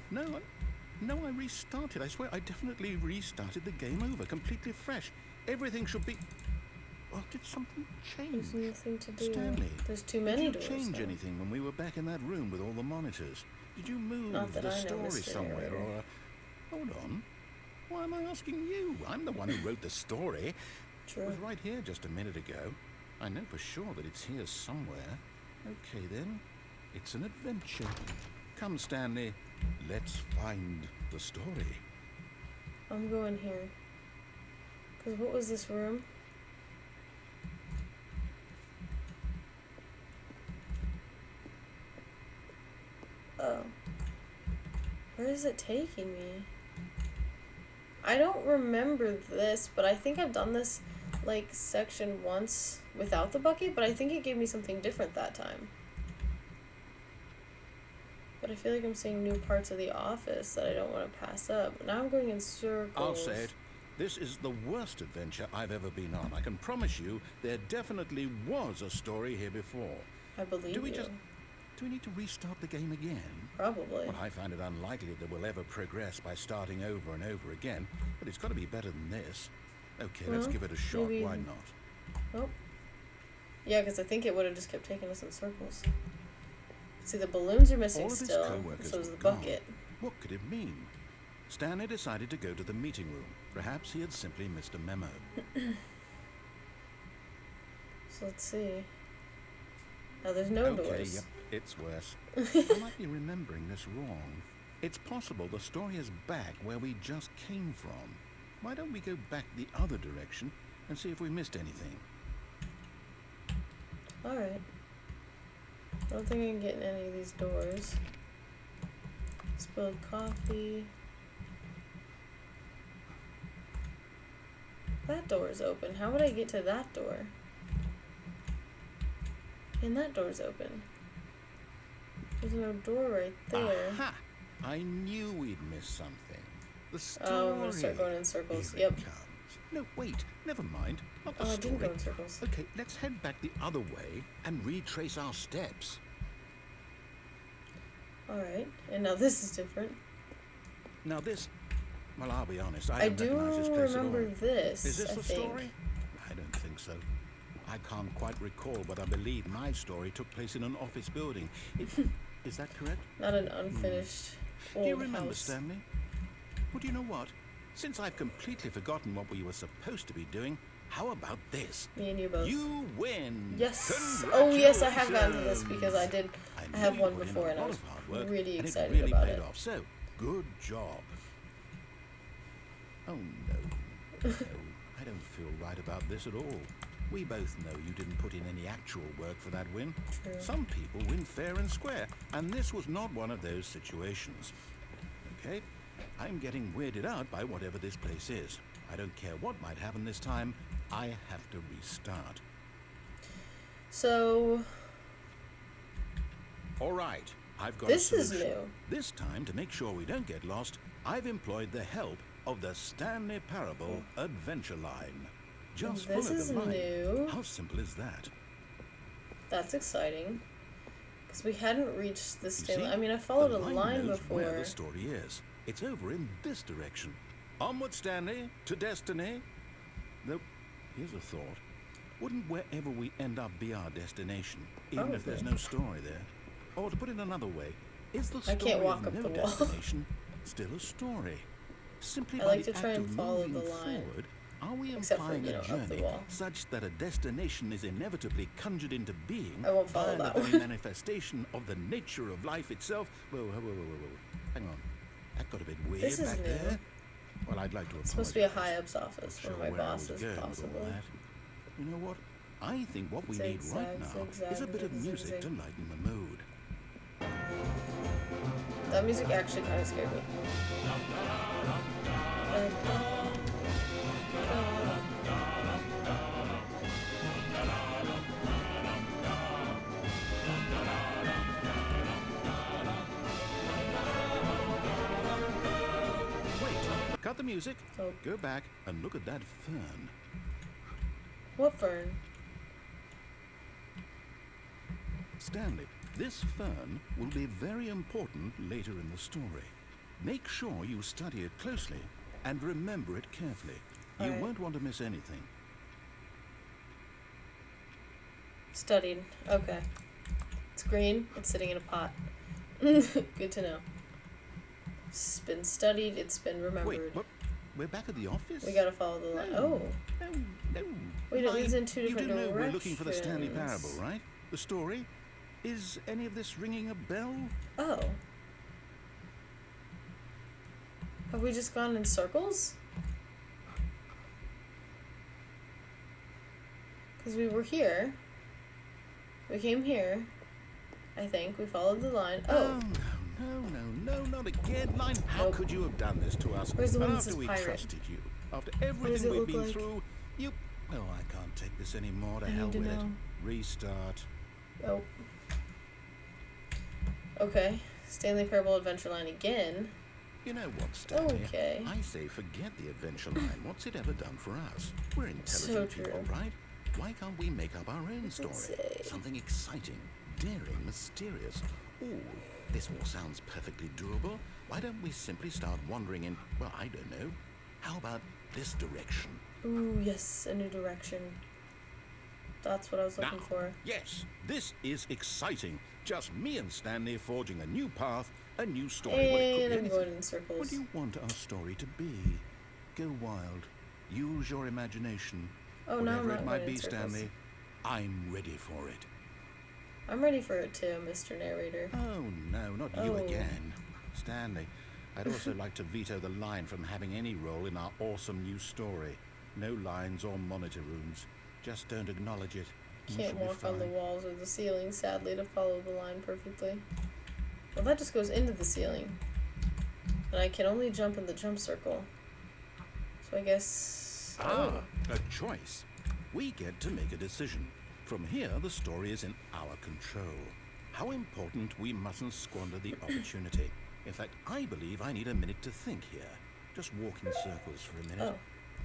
No, I restarted. I swear, I definitely restarted the game over, completely fresh. Everything should be... Well, did something change? There's nothing to do. Stanley, There's too many did you doors. change now. anything when we were back in that room with all the monitors? Did you move Not that the I know, story Mr. somewhere, Narrator. or... Hold on. Why am I asking you? I'm the one who wrote the story. It True. was right here just a minute ago. I know for sure that it's here somewhere. Okay, then. It's an adventure. Come, Stanley. Let's find the story. I'm going here. Because what was this room? Oh. Where is it taking me? I don't remember this, but I think I've done this, like, section once without the bucket, but I think it gave me something different that time. But I feel like I'm seeing new parts of the office that I don't want to pass up. Now I'm going in circles. I'll say it. This is the worst adventure I've ever been on. I can promise you there definitely was a story here before. I believe Do we you. Do we need to restart the game again? Probably. Well, I find it unlikely that we'll ever progress by starting over and over again, but it's got to be better than this. Okay, let's Well, give it a shot. maybe- Why not? Oh. Yeah, because I think it would have just kept taking us in circles. See, the balloons are missing All of his still, co-workers so is were the gone. bucket. What could it mean? Stanley decided to go to the meeting room. Perhaps he had simply missed a memo. So let's see. Now there's no Okay, doors. yep, it's worse. I might be remembering this wrong. It's possible the story is back where we just came from. Why don't we go back the other direction and see if we missed anything? Alright. I don't think I can get in any of these doors. Spilled coffee. That door is open. How would I get to that door? And that door's open. There's no door right there. Aha! I knew we'd missed something. The story. Oh, I'm gonna start going in circles. Here Yep. it comes. No, wait. Never mind. Not the Oh, I story. didn't go in circles. Okay, let's head back the other way and retrace our steps. Alright. And now this is different. Now this, well, I'll be honest, I don't do recognize this place remember at all. this, Is this I the think. story? I don't think so. I can't quite recall, but I believe my story took place in an office building. Is that correct? Not an unfinished old Do you remember, house. Stanley? Well, do you know what? Since I've completely forgotten what we were supposed to be doing, how about this? Me and you both. You win! Yes. Oh, yes, I have gotten to this because I did. I knew have you one put in before a and I lot was of hard work, really and excited it really about paid it. off. So, good job. Oh, no. No, I don't feel right about this at all. We both know you didn't put in any actual work for that win. True. Some people win fair and square, and this was not one of those situations. Okay? I'm getting weirded out by whatever this place is. I don't care what might happen this time. I have to restart. So... All right, I've got This a is solution. new. This time, to make sure we don't get lost, I've employed the help of the Stanley Parable Adventure Line. Just This follow is the line. new. How simple is that? That's exciting. Because we hadn't reached the You Stanley... see, I mean, I followed the a line knows before. where the story is. It's over in this direction. Onward, Stanley, to destiny. Though, here's a thought. Wouldn't wherever we end up be our destination, even if there's no story there? Or to put it another way, is the I story can't walk of up no the wall. destination still a story? Simply I by like the to try act and of follow the moving line. forward, are we Except for, implying you know, a up the journey wall. such that a destination is inevitably conjured into being I won't follow by that the one. very manifestation of the nature of life itself? Whoa. Hang on. That got a bit weird This is back new. there. Well, I'd like to It's supposed to be a apologize. high-ups office, Not one of my sure where I was bosses, going with all possibly. that. You know what? I think what we need right Zigzag, now zigzag, is a bit of zigzag, music zig. to lighten the mood. That music actually kind of scared me. Wait, cut the music. Oh. Go back and look at that fern. What fern? Stanley, this fern will be very important later in the story. Make sure you study it closely and remember it carefully. You Alright. won't want to miss anything. Studied. Okay. It's green. It's sitting in a pot. Good to know. It's been studied. It's been remembered. Wait, what? We're back at the office? We gotta follow the line. Oh. No. Wait, it leads in two You different do know we're looking for the Stanley directions. Parable, right? The story? Is any of this ringing a bell? Oh. Have we just gone in circles? Because we were here. We came here. I think. We followed the line. Oh. No, not again. Line, how Nope. could you have done this to us? Where's the one that After says we pirate? trusted you, after does everything it we've look been like? through, you... No, I can't take this anymore. To I hell need to with it. know. Restart. Oh. Okay. Stanley Parable Adventure Line again. You know what, Stanley? Okay. I say forget the adventure line. What's it ever done for us? We're intelligent So people, true. right? Why can't we make up our own What's it story? say? Something exciting, daring, mysterious. Ooh, this all sounds perfectly doable. Why don't we simply start wandering in, well, I don't know. How about this direction? Ooh, yes, a new direction. That's what I was looking Now, for. yes, this is exciting. Just me and Stanley forging a new path, a new story. Well, it And could be I'm anything. going in What circles. do you want our story to be? Go wild. Use your imagination. Oh, no, I'm Whatever not it might going in be, circles. Stanley, I'm ready for it. I'm ready for it too, Mr. Narrator. Oh, no, not you Oh. again. Stanley, I'd also like to veto the line from having any role in our awesome new story. No lines or monitor rooms. Just don't acknowledge it. and we Can't shall be walk on the fine. walls or the ceiling, sadly, to follow the line perfectly. Well, that just goes into the ceiling. And I can only jump in the jump circle. So I guess... Ah, a choice. We get to make a decision. From here, the story is in our control. How important we mustn't squander the opportunity. In fact, I believe I need a minute to think here. Just walk in circles for a minute.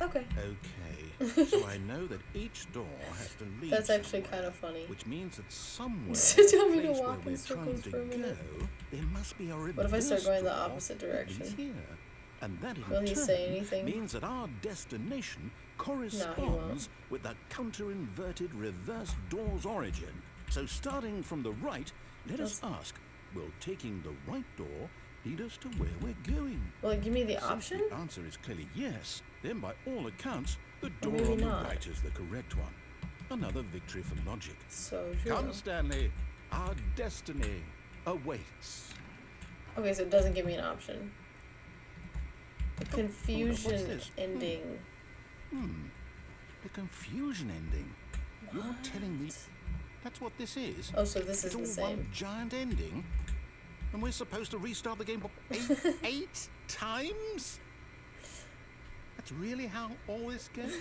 Oh, okay. Okay, so I know that each door has to lead That's actually somewhere, kind of funny. which means that somewhere, So tell me to place walk where in we're circles trying for to a minute. go, there must be a What if I start reverse going the door opposite that leads direction? here. And that in Will he turn say anything? means that our destination corresponds won't. with the counter-inverted reverse door's origin. So starting from the right, let us ask, will taking the right door lead us to where we're going? Will it give me the Since option? the answer is clearly yes, then by all accounts, the door maybe on the not. right is the correct one. Another victory for logic. So true. Come, Stanley, our destiny awaits. Okay, so it doesn't give me an option. The confusion this? ending. The confusion ending. You're telling me that's what this is? Oh, so this It's is the all same. one giant ending? And we're supposed to restart the game what, eight times? That's really how all this goes?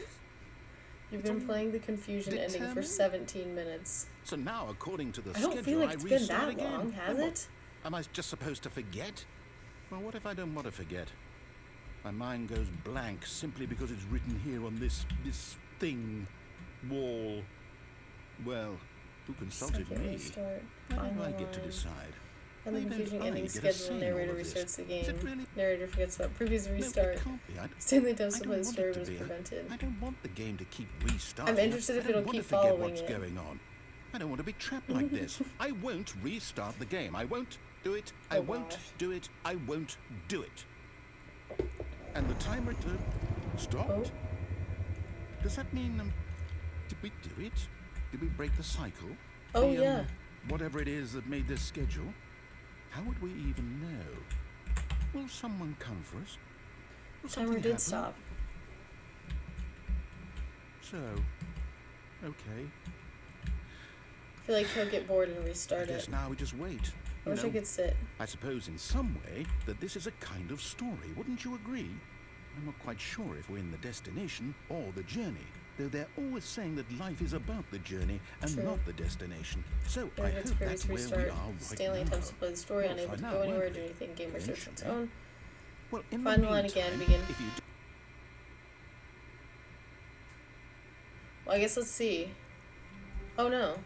You've been playing the confusion ending for determined? 17 minutes. So now, according to the I schedule, don't feel like it's been restart that again. long, has What? it? Am I just supposed to forget? Well, what if I don't want to forget? My mind goes blank simply because it's written here on this thing, wall. Well, who consulted Second me? restart. How do Final I get to line. decide? And the Why don't confusing I ending get a say schedule. in Narrator all of this? restarts the Is it game. really? Narrator forgets about previous No, restart. it can't be. Stanley attempts I to don't play the want story it but to is be. prevented. I don't want the game to keep restarting. I'm interested if I don't it'll want keep to forget following what's it. going on. I don't want to be trapped like this. I won't restart the game. I won't do it. I Oh, won't gosh. do it. I won't do it. And the timer stopped. Oh. Does that mean did we do it? Did we break the cycle? Oh, The, yeah. Whatever it is that made this schedule. How would we even know? Will someone come for us? Will Timer something did happen? stop. So, okay. I feel like he'll get bored and I restart guess it. now we just wait. I You wish I know, could sit. I suppose in some way that this is a kind of story, wouldn't you agree? I'm not quite sure if we're in the destination or the journey, though they're always saying that life is about the journey and True. not the destination. So I Narrator's hope previous that's where we restart. are right Stanley now. attempts to play the story, We'll unable to find go out, anywhere or won't do we? anything. Game research on its Eventually. own. Well, in Find the the line meantime, again, begin. if you do, Well, I guess let's see. Oh no.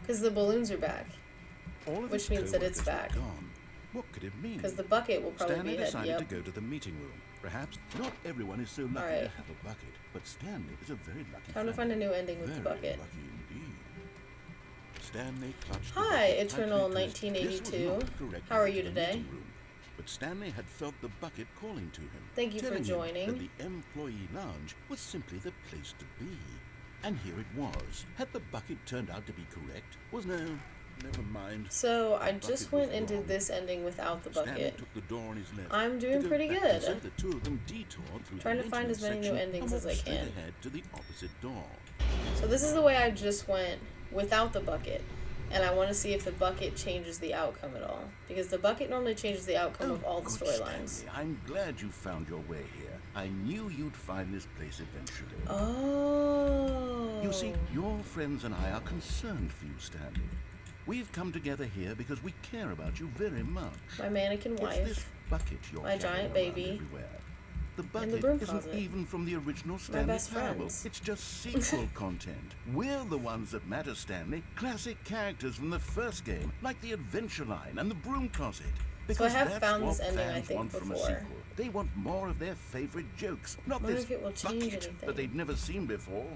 Because the balloons are back. all of Which his means that it's co-workers back. were gone. What could it mean? Because the bucket will probably Stanley be ahead. decided Yep. to go to the meeting room. Perhaps not everyone is so lucky to Alright. have a bucket, but Stanley is a very lucky Time to find a new ending with the Very bucket. lucky indeed. Stanley clutched the Hi, bucket Eternal tightly to his- This was 1982. not the correct How are way you to the today? meeting room, but Stanley had felt the bucket calling to him. Thank you for telling him joining. That the employee lounge was simply the place to be. And here it was. Had the bucket turned out to be correct? Was no, never mind. So I bucket just was went into wrong. this ending without the Stanley bucket. took the door on his left. I'm doing to go pretty back, good. and so the two of them detoured through Trying the to find as many new maintenance endings section as I and walked straight can. ahead to the opposite door. So this is the way I just went without the bucket. And I want to see if the bucket changes the outcome at all. Because the bucket normally changes the outcome of all the good storylines. Stanley, I'm glad you found your way here. I knew you'd find this place eventually. Oh. You see, your friends and I are concerned for you, Stanley. We've come together here because we care about you very much. My mannequin It's this wife. bucket you're My carrying giant around baby, everywhere. The and bucket the broom isn't closet. even from the original Stanley best Parable. friends. It's just sequel content. We're the ones that matter, Stanley. Classic characters from the first game, like the Adventure Line and the Broom Closet. Because have that's found what this ending, I fans think, want from a before. sequel. They want more of their favorite jokes, not Wonder this if it will change bucket anything. that they've never seen before.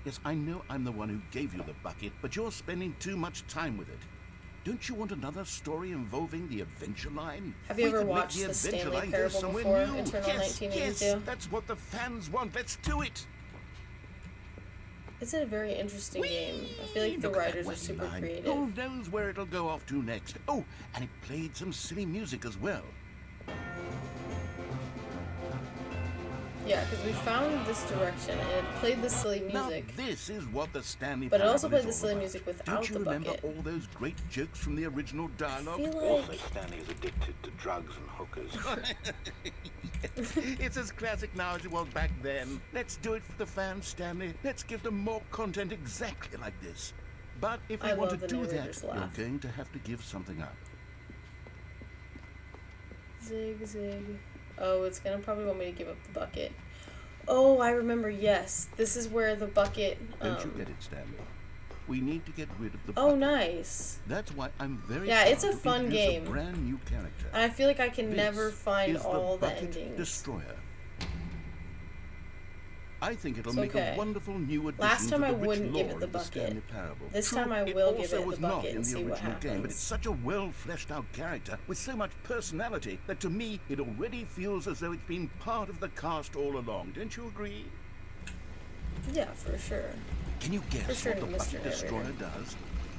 Yes, I know I'm the one who gave you the bucket, but you're spending too much time with it. Don't you want another story involving the Adventure Line? Have you We ever could make watched the Adventure Stanley Line go Parable somewhere before, new. Eternal Yes, 1982? yes, that's what the fans want. Let's do it. It's a very interesting game. I feel like the Look at that writers are waiting super line. creative. Who knows where it'll go off to next? Oh, and it played some silly music as well. Yeah, because we found this direction and it played the silly music. Now this is what the Stanley But it also Parable played is the all silly about. music without Don't you the remember bucket. all those great jokes from the original dialogue? feel Oh, like- Stanley is addicted to drugs and hookers. it's as classic now as it was back then. Let's do it for the fans, Stanley. Let's give them more content exactly like this. But if we I want love to the do that, narrator's laugh. you're going to have to give something up. Zig, zig. Oh, it's gonna probably want me to give up the bucket. Oh, I remember, yes. This is where the bucket, Don't you get it, Stanley? We need to get rid of the Oh, bucket. nice. That's why I'm very Yeah, proud it's a to fun introduce game. A brand new character. And I feel like I can This never find is all the Bucket endings. Destroyer. I think it'll It's make okay. a wonderful new addition Last time to I the rich wouldn't give lore it the of the bucket. Stanley Parable. This True, time I it will give also it the was not bucket in and the see what original game, but happens. it's such a well fleshed out character with so much personality that to me it already feels as though it's been part of the cast all along. Don't you agree? Yeah, for sure. Can you guess For sure, what the Mr. Bucket Destroyer Narrator. does?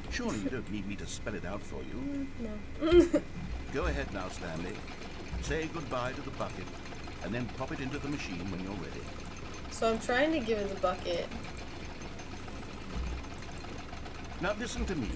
Surely you don't need me to spell it out for you. No. Go ahead now, Stanley. Say goodbye to the bucket. and then pop it into the machine when you're ready. So I'm trying to give it the bucket. Now listen to me.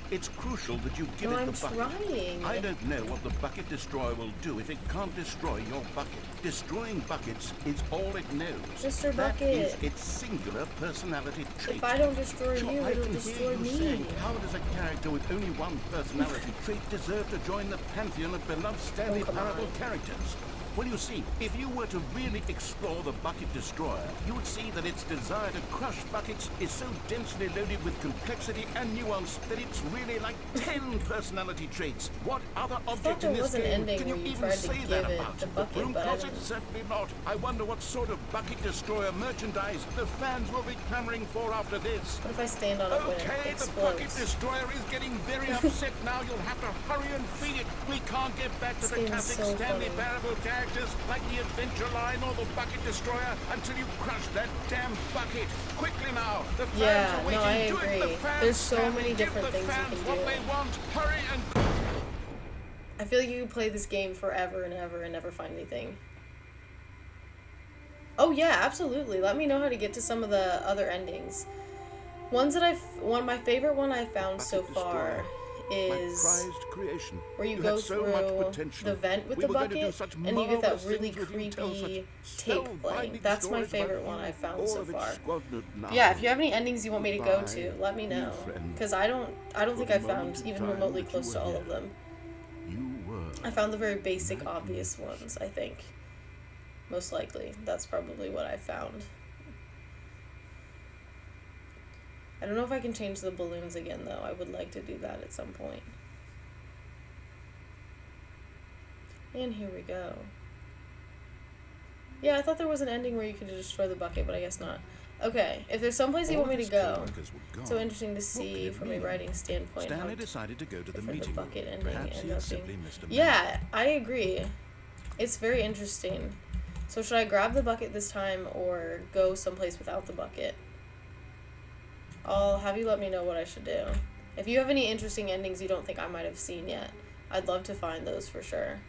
It's crucial that you give No, it I'm the bucket. trying. I don't know what the bucket destroyer will do if it can't destroy your bucket. Destroying buckets is all it knows. Mr. That is Bucket. its singular personality trait. If I don't destroy Sure, you, I it'll can destroy hear you me. saying, how does a character with only one personality trait deserve to join the pantheon of beloved Stanley come Parable on. characters? Well, you see, if you were to really explore the Bucket Destroyer, you would see that its desire to crush buckets is so densely loaded with complexity and nuance that it's really like 10 personality traits. What other object there in this was an game ending can you where you even tried to say give that it about? the bucket, broom but I closet? didn't. Certainly not. I wonder what sort of Bucket Destroyer merchandise the fans will be clamoring for after this. What if I stand on it when Okay, it the Bucket explodes? Destroyer is getting very upset now. You'll have to hurry and feed it. We can't get back to This the game is classic so Stanley funny. Parable characters like the Adventure Line or the Bucket Destroyer until you crush that damn bucket. Quickly now, the fans Yeah, are waiting. no, I Do it, agree. the fans, There's so Stanley. many Give different the things you fans can what do. they want. Hurry and... I feel like you could play this game forever and ever and never find anything. Oh yeah, absolutely. Let me know how to get to some of the other endings. Ones that my favorite one I found so Bucket far Destroyer. My is prized creation. where you You go had so much through potential. the vent with We the were going to do bucket such and you get that marvelous really things with you, tell creepy such tape playing. spellbinding That's my stories about favorite you, one I found all so of it far. squandered now. Yeah, if you have any endings you want me to go to, Goodbye, let me new know. friend. Because I don't think For I the found moment in even time remotely that you close were to all here. of them. You were. I found the very basic, obvious ones, I think. Most likely. That's probably what I found. I don't know if I can change the balloons again, though. I would like to do that at some point. And here we go. Yeah, I thought there was an ending where you could destroy the bucket, but I guess not. Okay, if there's someplace you All want me of to his go, co-workers were gone. so interesting to What see could it from a mean? writing standpoint how Stanley decided to go to the different meeting the room. bucket ending Perhaps he ended had up being. simply missed a Yeah, I agree. It's very interesting. So should I grab the bucket this time or go someplace without the bucket? I'll have you let me know what I should do. If you have any interesting endings you don't think I might have seen yet, I'd love to find those for sure.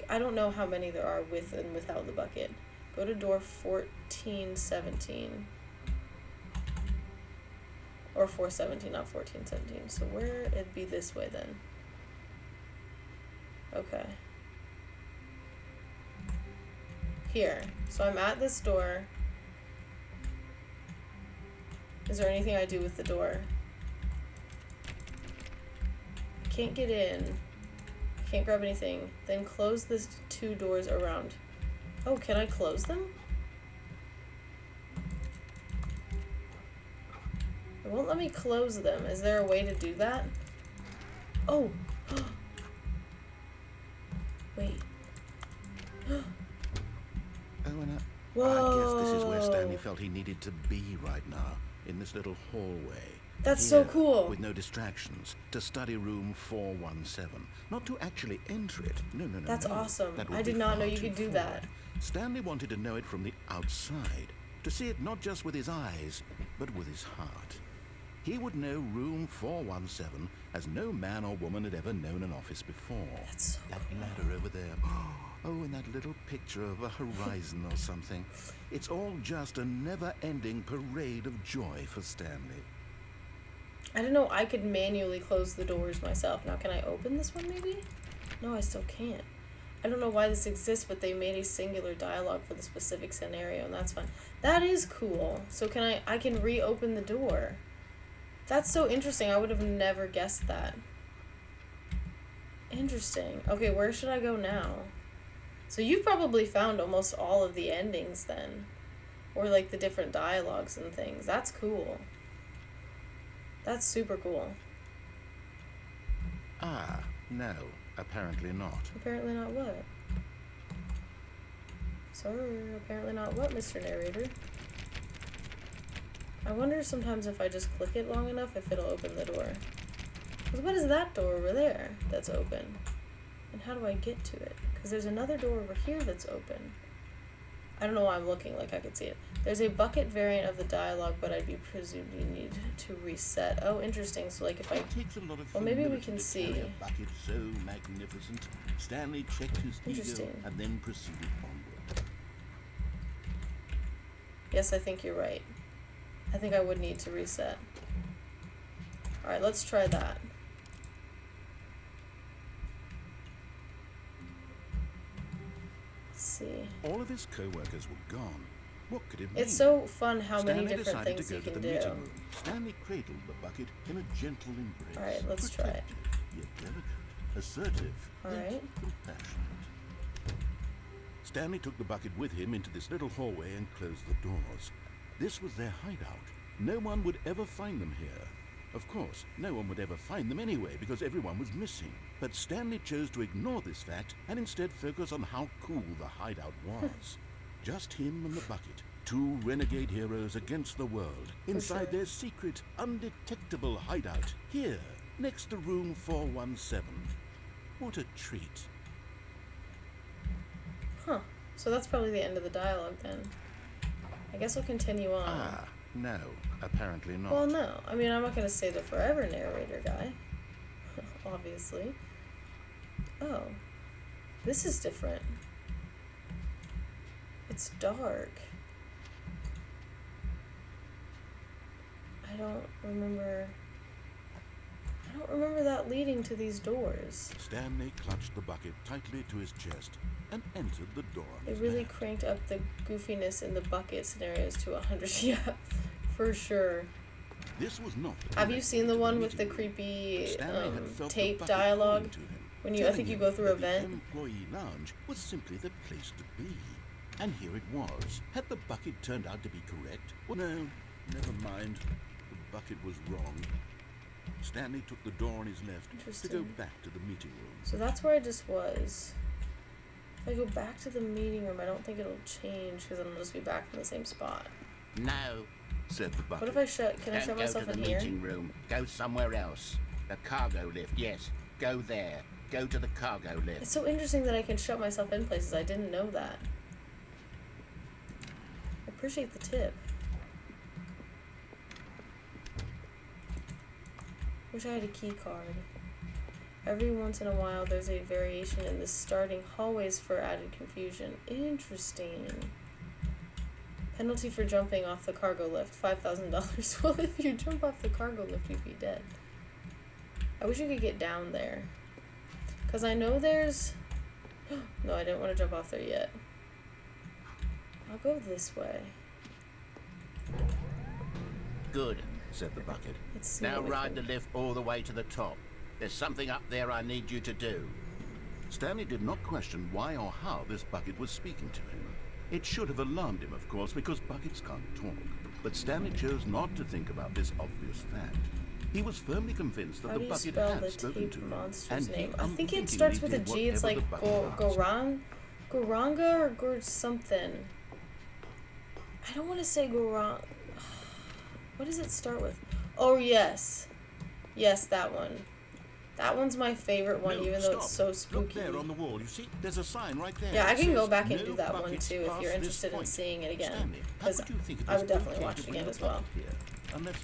I don't know how many there are with and without the bucket. Go to door 1417. Or 417, not 1417. So where it'd be this way then. Okay. Here. So I'm at this door. Is there anything I do with the door? I can't get in. Can't grab anything. Then close the two doors around. Oh, can I close them? It won't let me close them. Is there a way to do that? Oh! Wait. Oh, and Whoa! I guess this is where Stanley felt he needed to be right now, in this little hallway. That's so Here, cool. With no distractions, to study room 417. Not to actually enter it. No. That's awesome. That would I did be not know far you too could do forward. that. Stanley wanted to know it from the outside, to see it not just with his eyes, but with his heart. He would know room 417 as no man or woman had ever known an office before. That's so That ladder over there. Oh, and that little picture of a horizon or something. It's all just a never-ending parade of joy for Stanley. I didn't know I could manually close the doors myself. Now can I open this one maybe? No, I still can't. I don't know why this exists, but they made a singular dialogue for the specific scenario, and that's fine. That is cool. So I can reopen the door. That's so interesting. I would have never guessed that. Interesting. Okay, where should I go now? So you've probably found almost all of the endings then. Or like the different dialogues and things. That's cool. That's super cool. Ah, no, apparently not. Apparently not what? Sir, apparently not what, Mr. Narrator? I wonder sometimes if I just click it long enough if it'll open the door. Because what is that door over there that's open? And how do I get to it? Because there's another door over here that's open. I don't know why I'm looking like I could see it. There's a bucket variant of the dialogue, but I'd be presumed you need to reset. Oh, interesting. So, like, if I... It takes a lot of Well, maybe we humility can to see. carry a bucket so magnificent. Stanley checked his ego Interesting. and then proceeded onward. Yes, I think you're right. I think I would need to reset. Alright, let's try that. Let's see. All of his co-workers were gone. What could it mean? It's so fun how many Stanley different decided things to you go to can the do. meeting room. Stanley cradled the bucket in a gentle embrace. Alright, let's try it. Protective, yet delicate, assertive, Alright. yet compassionate. Stanley took the bucket with him into this little hallway and closed the doors. This was their hideout. No one would ever find them here. Of course, no one would ever find them anyway because everyone was missing. But Stanley chose to ignore this fact and instead focus on how cool the hideout was. Just him and the bucket. Two renegade heroes against the world, inside their secret, undetectable hideout, here, next to room 417. What a treat. Huh. So that's probably the end of the dialogue then. I guess I'll continue on. Ah, no, apparently not. Well, no. I mean, I'm not going to say the forever narrator guy. Obviously. Oh. This is different. It's dark. I don't remember that leading to these doors. Stanley clutched the bucket tightly to his chest and entered the door. It really cranked up the goofiness in the bucket scenarios to 100. Yeah, for sure. This was not. Have you seen the one with the creepy tape dialogue? When you, I think you go through a vent. The employee lounge was simply the place to be. And here it was. Had the bucket turned out to be correct? Well, no, never mind. The bucket was wrong. Stanley took the door on his left to go back to the meeting room. So that's where I just was. If I go back to the meeting room, I don't think it'll change because I'll just be back in the same spot. No, said the bucket. What if I shut? Can I shut myself in here? Don't go to the meeting room. Go somewhere else. The cargo lift, yes. Go there. Go to the cargo lift. It's so interesting that I can shut myself in places. I didn't know that. I appreciate the tip. Wish I had a key card. Every once in a while, there's a variation in the starting hallways for added confusion. Interesting. Penalty for jumping off the cargo lift, $5,000. Well, if you jump off the cargo lift, you'd be dead. I wish you could get down there. Because I know there's... No, I didn't want to jump off there yet. I'll go this way. Good, said the bucket. Let's see Now what we ride can- the lift all the way to the top. There's something up there I need you to do. Stanley did not question why or how this bucket was speaking to him. It should have alarmed him, of course, because buckets can't talk. But Stanley chose not to think about this obvious fact. He was firmly convinced that How the do you bucket spell had the spoken tape to him, monster's and he name? I think it unthinkingly starts with a did G. It's whatever like the bucket asked. Goranga or Gor something. I don't want to say Gorang. What does it start with? Oh, yes. Yes, that one. That one's my favorite one, No, even though stop. it's so Look spooky. there on the wall. You see, there's a sign right there. Yeah, I It can go says, back and "No do that one buckets too if past you're this interested in point." seeing it again. Stanley, how Because could you think it I was would definitely okay watch to it bring again the as well. bucket here? Unless,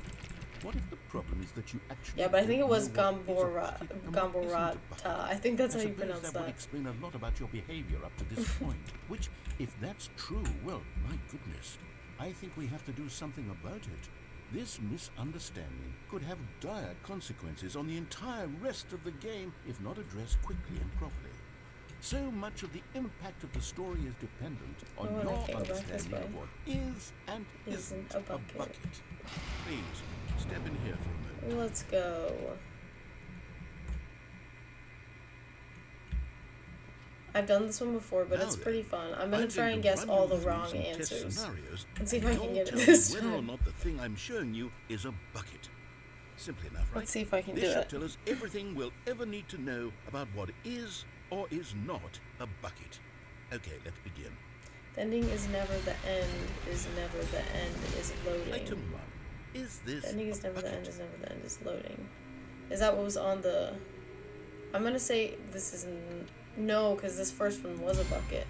what if the problem is that you actually Yeah, but I think it don't was know what is a bucket and what isn't a Gamborata. bucket? I think that's I how you suppose pronounce that would that. explain a lot about your behavior up to this point. Which, if that's true, well, my goodness, I think we have to do something about it. This misunderstanding could have dire consequences on the entire rest of the game if not addressed quickly and properly. So much of the impact of the story is dependent on Oh, and I your can't go back this understanding way. of what is and isn't a bucket. Please, step in here for a moment. Let's go. I've done this one before, but Now it's then, pretty fun. I'm gonna I'm try going and to guess run all you the through wrong some test answers. scenarios, And see if I and can you'll get it tell me this whether or time. not the thing I'm showing you is a bucket. Simple enough, right? Let's see if I can this do should it. tell us everything we'll ever need to know about what is or is not a bucket. Okay, let's begin. The ending is never the end, is never the end, is loading. Item 1. Is this The ending is a never the bucket? end, is never the end, is loading. Is that what was on the... I'm gonna say this is... No, because this first one was a bucket.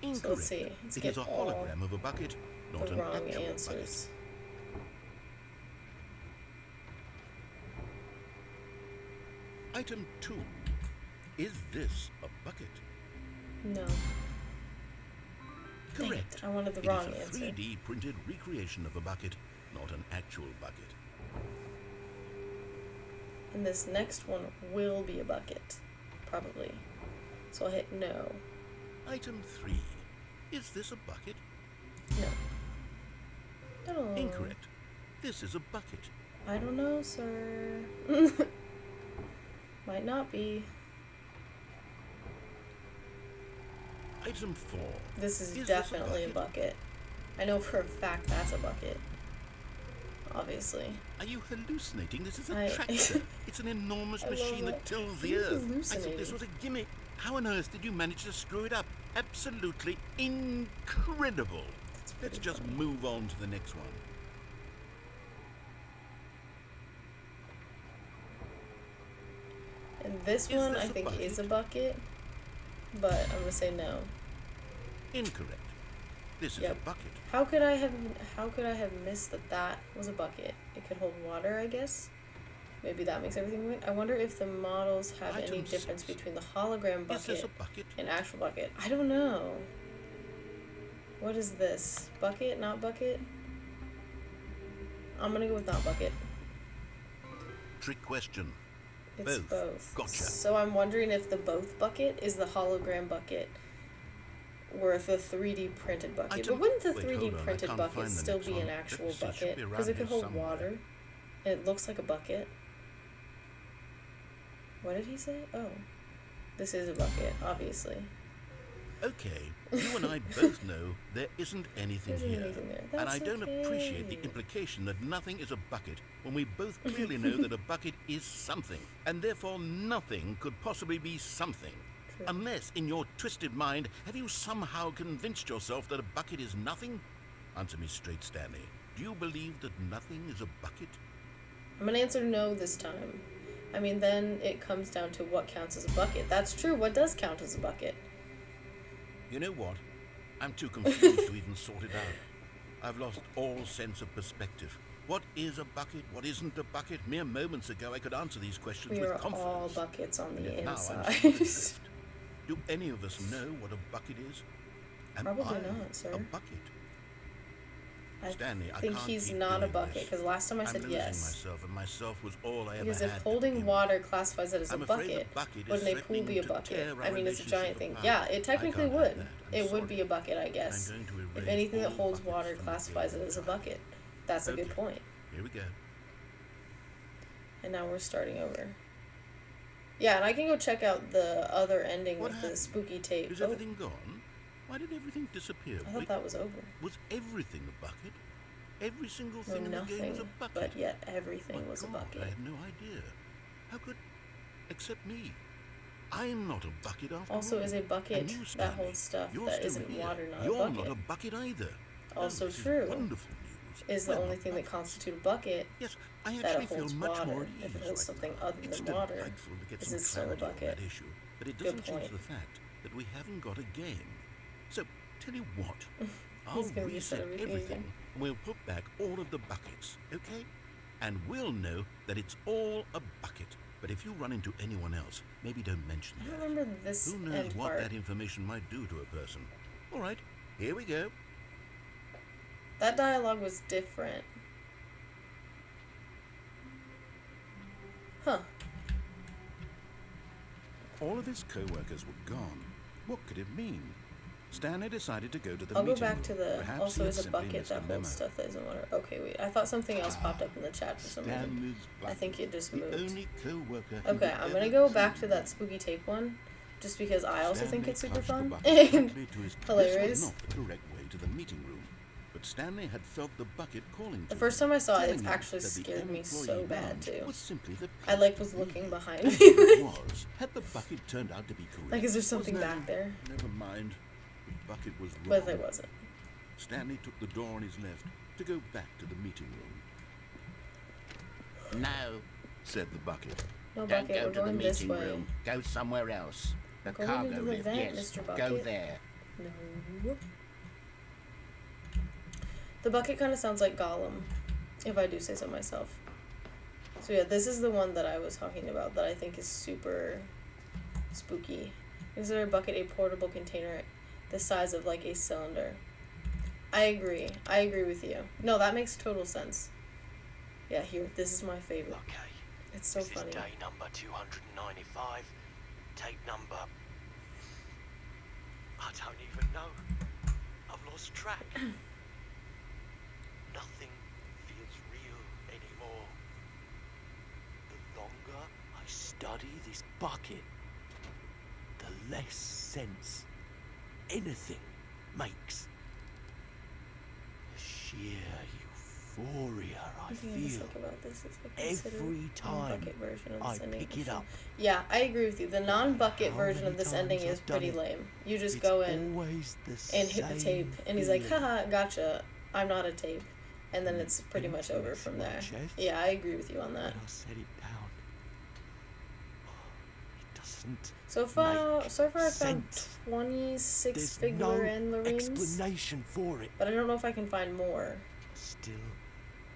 Incorrect. So let's see. Let's It get is a all hologram of a bucket, not the an wrong actual answers. bucket. Item 2. Is this a bucket? No. Dang Correct. it, I wanted the It wrong is a answer. 3D printed recreation of a bucket, not an actual bucket. And this next one will be a bucket. Probably. So I'll hit no. Item 3. Is this a bucket? No. Oh. Incorrect. This is a bucket. I don't know, sir. Might not be. Item 4. This is Is definitely this a bucket. I know for a fact that's a bucket. Obviously. Are you hallucinating? This is a I- tractor. It's an enormous I love machine that that. tills the You're earth. I thought hallucinating. this was a gimmick. How on earth did you manage to screw it up? Absolutely incredible. Let's pretty just funny. move on to the next one. And this Is one this I a think is a bucket? bucket. But I'm gonna say no. Incorrect. This is Yep. a bucket. How could I have missed that was a bucket? It could hold water, I guess. Maybe that makes everything weird. I wonder if the models have any Item difference 6. between the hologram Is this bucket a bucket? and actual bucket. I don't know. What is this? Bucket, not bucket? I'm gonna go with not bucket. Trick question. It's Both. both. Gotcha. So I'm wondering if the both bucket is the hologram bucket or if the 3D printed bucket. Item- But wouldn't the wait, 3D hold on, I printed can't bucket find the still next be one. an Let actual me see, it should bucket? be Because around it could here hold somewhere. water. And it looks like a bucket. What did he say? Oh. This is a bucket, obviously. Okay, you and I both know there isn't anything There isn't here. anything there. And I That's don't appreciate the okay. implication that nothing is a bucket when we both clearly know that a bucket is something, and therefore nothing could possibly be something. True. Unless, in your twisted mind, have you somehow convinced yourself that a bucket is nothing? Answer me straight, Stanley. Do you believe that nothing is a bucket? I'm gonna answer no this time. I mean, then it comes down to what counts as a bucket. That's true. What does count as a bucket? You know what? I'm too confused to even sort it out. I've lost all sense of perspective. What is a bucket? What isn't a bucket? Mere moments ago, I could answer these questions We with are confidence. all buckets on And the yet now I'm inside. so adrift. Do any of us know what a bucket is? Am Probably I not, sir. a bucket? I Stanley, I think can't he's keep not a doing bucket this. because last time I I'm said losing yes. myself, and myself was all I Because ever if had to holding begin water classifies it as a I'm afraid the bucket, bucket is wouldn't a pool threatening be a to bucket? tear our I mean, it's a relationship giant thing. apart. Yeah, it technically I can't would. have that. I'm It would be sorry. a bucket, I guess. I'm going to If erase anything that all holds buckets water from the classifies it game. as a bucket. That's a good Okay. point. Here we go. And now we're starting over. Yeah, and I can go check out the other ending What with the happened? spooky tape. Is Oh, everything gone? Why did everything disappear? I thought Wait, that was over. was everything a bucket? Every single No, thing in the game was a nothing, bucket. but yet everything My was a God, bucket. I had no idea. How could... Except me. I'm not a bucket after Also, all. is a bucket And you, that Stanley, holds stuff you're that still isn't here. water, not You're a bucket. not a bucket either. Also this true. Is wonderful news. Is the We're only not thing that buckets. constitutes a bucket Yes, I that actually it feel holds much water. more at If it ease holds right something now. other It's than water, delightful to get is some it still a clarity on bucket? that issue, but it Good doesn't change point. the fact that we haven't got a game. So, tell you what, I'll He's gonna reset reset everything everything, again. and we'll put back all of the buckets, okay? And we'll know that it's all a bucket. But if you run into anyone else, maybe don't mention I that. don't remember this Who knows end what part. that information might do to a person. All right, here we go. That dialogue was different. Huh. All of his co-workers were gone. What could it mean? Stanley decided to go to the I'll go meeting back room. to the Perhaps also he had is a simply bucket missed that a holds memo. stuff that isn't water. Okay, wait. I thought something else popped up in the chat for some reason. Stanley's I think it just the moved. only co-worker he Okay, would I'm gonna ever go back see. to that spooky tape one, just because I also think Stanley it's super clutched the fun bucket and tightly to his- hilarious. This was not the correct way to the meeting room, but Stanley had felt the bucket calling to The first him, time I saw it, telling it him actually that the scared me so employee bad lounge too. was simply the I place like to was be. looking behind And me. it was. Had the bucket turned out to be correct? Like, is there Was something no- back there? Never mind. The bucket was wrong. But there wasn't. Stanley took the door on his left to go back to the meeting room. No, Said the bucket. No don't bucket, go we're to the going this meeting way. room. Go somewhere else. The We're going cargo into the lift, vent, yes. Mr. Go Bucket. there. No. The bucket kind of sounds like Gollum, if I do say so myself. So yeah, this is the one that I was talking about that I think is super spooky. Consider a bucket a portable container the size of like a cylinder. I agree. I agree with you. No, that makes total sense. Yeah, here, this is my favorite. Okay. It's so this funny. Is day number 295. Tape number... I don't even know. I've lost track. Nothing feels real anymore. The longer I study this bucket, the less sense anything makes. The sheer euphoria I feel about this is I consider every time bucket version of I this ending pick it up. Yeah, I agree with you. The non-bucket How version of many this ending times is I've done pretty it, lame. You just it's go in always the and hit the same tape, and he's like, feeling. haha, gotcha, I'm not a tape. And then it's pretty much over Into from my there. chest. Yeah, I agree with you on that. When I set it down, it doesn't So far I found sense. 26 There's figure no and Lorraines, explanation for it. but I don't know if I can find more. Still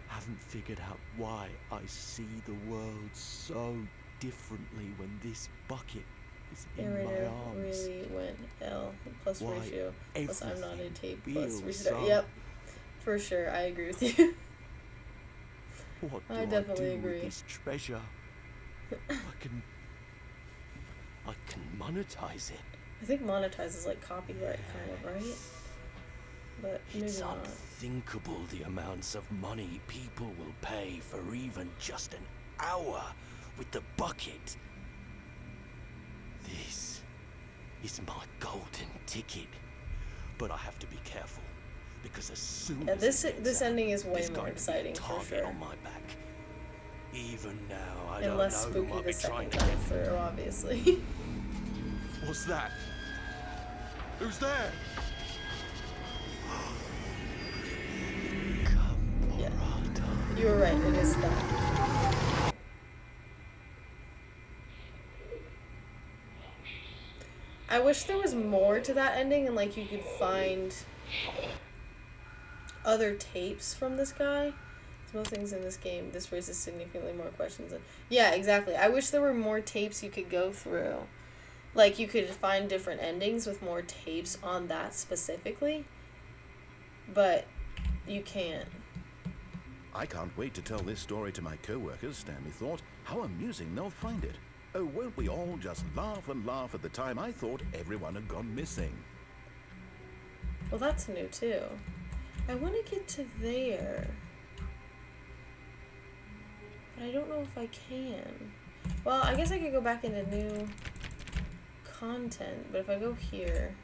haven't figured out why I see the world so differently when this bucket is in my Narrator arms. really went L plus Why ratio plus I'm not a everything tape plus feels restart. so- Yep, for sure, I agree with you. What do I I definitely do agree. with this treasure? I can monetize it. I think monetize is like copyright kind of, right? But maybe It's not. unthinkable the amounts of money people will pay for even just an hour with the bucket. This is my golden ticket. But I have to be careful, because as soon Yeah, as this it gets this out, ending is way there's more going to be a exciting for target sure. on my back. Even now, I And don't less know who spooky might the be trying second to time get through. through, obviously. What's that? Who's there? Yeah. You were right, it is that. I wish there was more to that ending and like you could find other tapes from this guy. There's most things in this game. This raises significantly more questions than... Yeah, exactly. I wish there were more tapes you could go through. Like you could find different endings with more tapes on that specifically. But you can't. I can't wait to tell this story to my co-workers, Stanley thought. How amusing they'll find it. Oh, won't we all just laugh and laugh at the time I thought everyone had gone missing. Well, that's new too. I want to get to there. But I don't know if I can. Well, I guess I could go back into new content, but if I go here...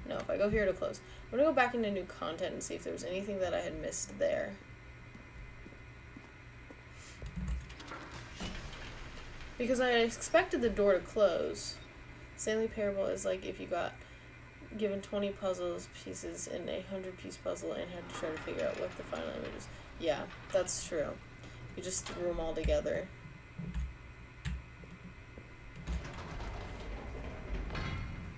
No, if I go here, it'll close. I'm going to go back into new content and see if there was anything that I had missed there. Because I expected the door to close. Stanley Parable is like if you got given 20 puzzles pieces in a 100-piece puzzle and had to try to figure out what the final image is. Yeah, that's true. You just threw them all together.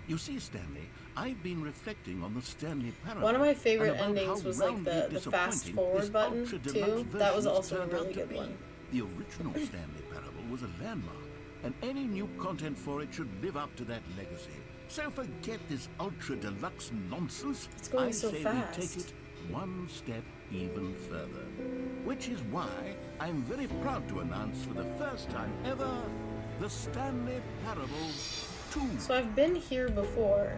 You see, Stanley, I've been reflecting on the Stanley Parable. One of my favorite and about endings how was like roundly the fast disappointing forward this button ultra-deluxe too. That was version also a turned really out to good be. one. The original Stanley Parable was a landmark, and any new content for it should live up to that legacy. So forget this ultra-deluxe nonsense. It's going I so say fast. we take it one step even further. Which is why I'm very proud to announce for the first time ever, the Stanley Parable 2. So I've been here before.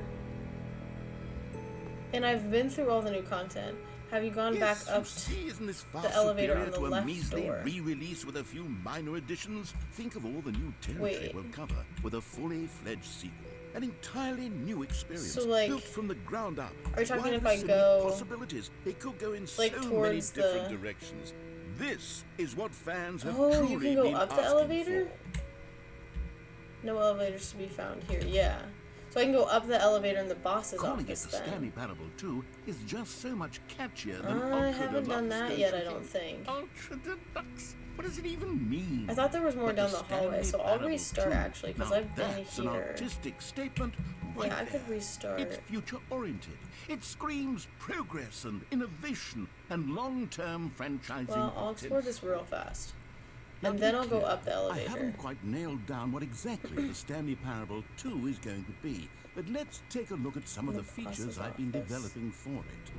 And I've been through all the new content. Have you gone back Yes, up you see, isn't this far the elevator superior on the to a left measly door? re-release with a few minor additions? Think of all the new territory Wait. we'll cover with a fully fledged sequel. An entirely new experience, So, like, built from the ground up. are you talking Wide if I receiving go, possibilities? It could go in like, so many towards different the- directions. This is what fans have Oh, truly you can go been up the asking elevator? for. No elevators to be found here. Yeah. So I can go up the elevator in the boss's Calling office it the then. Stanley Parable 2 is just so much catchier than I Ultra haven't Deluxe. done that don't yet, you I don't think. Ultra Deluxe? What does it even mean? I thought there was more But down the hallway, Stanley so I'll Parable restart 2, actually, because now I've been that's an here. artistic statement right Yeah, I there. could restart. It's future-oriented. It screams progress and innovation and long-term franchising Well, I'll explore potential. this real fast. Now, And to then be I'll go clear, up the I elevator. haven't quite nailed down what exactly the Stanley Parable 2 is going to be, but let's take a look at some of the features I've been developing for it.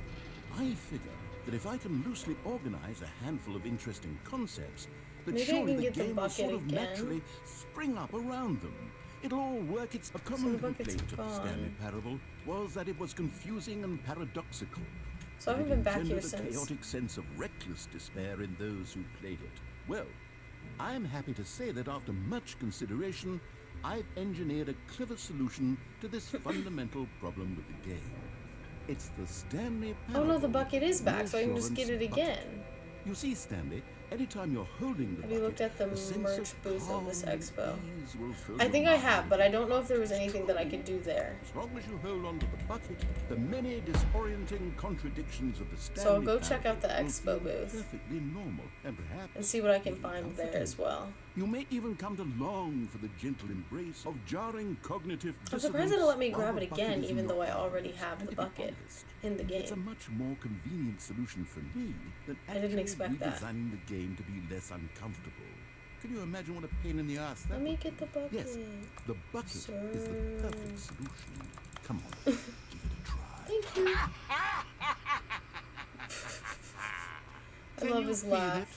I figure that if I can loosely organize a handful of interesting concepts, that Maybe I surely can the get the game will sort bucket of again. naturally spring up around them. It'll all work. A common bucket's complaint of the gone. Stanley Parable was that it was confusing and paradoxical. So I That haven't it been back here engendered a since. chaotic sense of reckless despair in those who played it. Well, I'm happy to say that after much consideration, I've engineered a clever solution to this fundamental problem with the game. It's the Stanley Oh Parable. no, the bucket is back, so I can just reassurance get it bucket. again. You see, Stanley, anytime you're holding the Have you bucket, looked at the a sense merch booth of this calm expo? ease will fill I your think I mind. have, but I don't know if there was anything that I could do there. As long as you hold on to the bucket, the many disorienting contradictions of the Stanley So I'll go check out the Parable will expo feel booth perfectly normal and perhaps and see what I can even find there comforting. as well. You may even come to long for the gentle embrace of jarring cognitive I'm surprised it'll let me dissonance grab while it the bucket again, is in even your though I hand. already have And the to be bucket honest, in the it's a game. much more convenient solution for me than I didn't actually expect that. redesigning the game to be less uncomfortable. Can you imagine what a pain in the ass that Let me would get the be? bucket. Yes, the bucket is the perfect Sir. solution. Come on, give it a try. Thank you. I Can love you his feel laugh. it?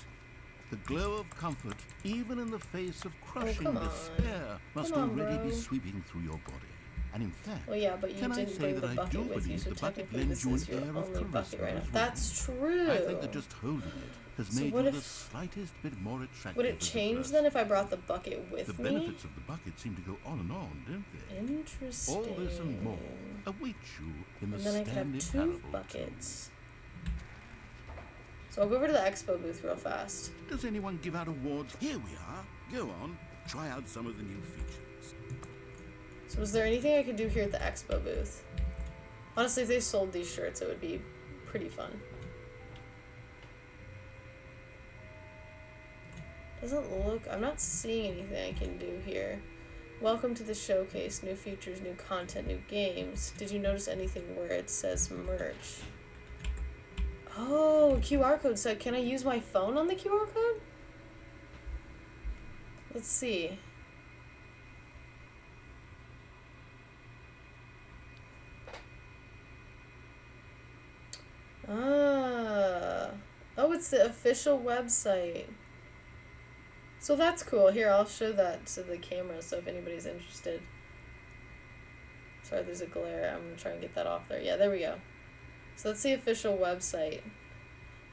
The glow of comfort, even in the face of crushing come on. despair, must Come on, already bro. be sweeping through your body. And in fact, Well, yeah, but you can I didn't say bring that the I bucket do with you, believe so the bucket technically lends this you is an your air of only bucket charisma right now. as well. That's true. I think that just holding it has So made what you if- the slightest bit more attractive. Would it as a change person. then if I brought the bucket with The me? benefits of the bucket seem to go on, don't they? Interesting. All this and more await you in the And then I could Stanley have two Parable 2. buckets. So I'll go over to the expo booth real fast. Does anyone give out awards? Here we are. Go on, try out some of the new features. So is there anything I could do here at the expo booth? Honestly, if they sold these shirts, it would be pretty fun. Doesn't look... I'm not seeing anything I can do here. Welcome to the showcase. New features, new content, new games. Did you notice anything where it says merch? Oh, QR code. So can I use my phone on the QR code? Let's see. Ah. Oh, it's the official website. So that's cool. Here, I'll show that to the camera so if anybody's interested. Sorry, there's a glare. I'm going to try and get that off there. Yeah, there we go. So that's the official website.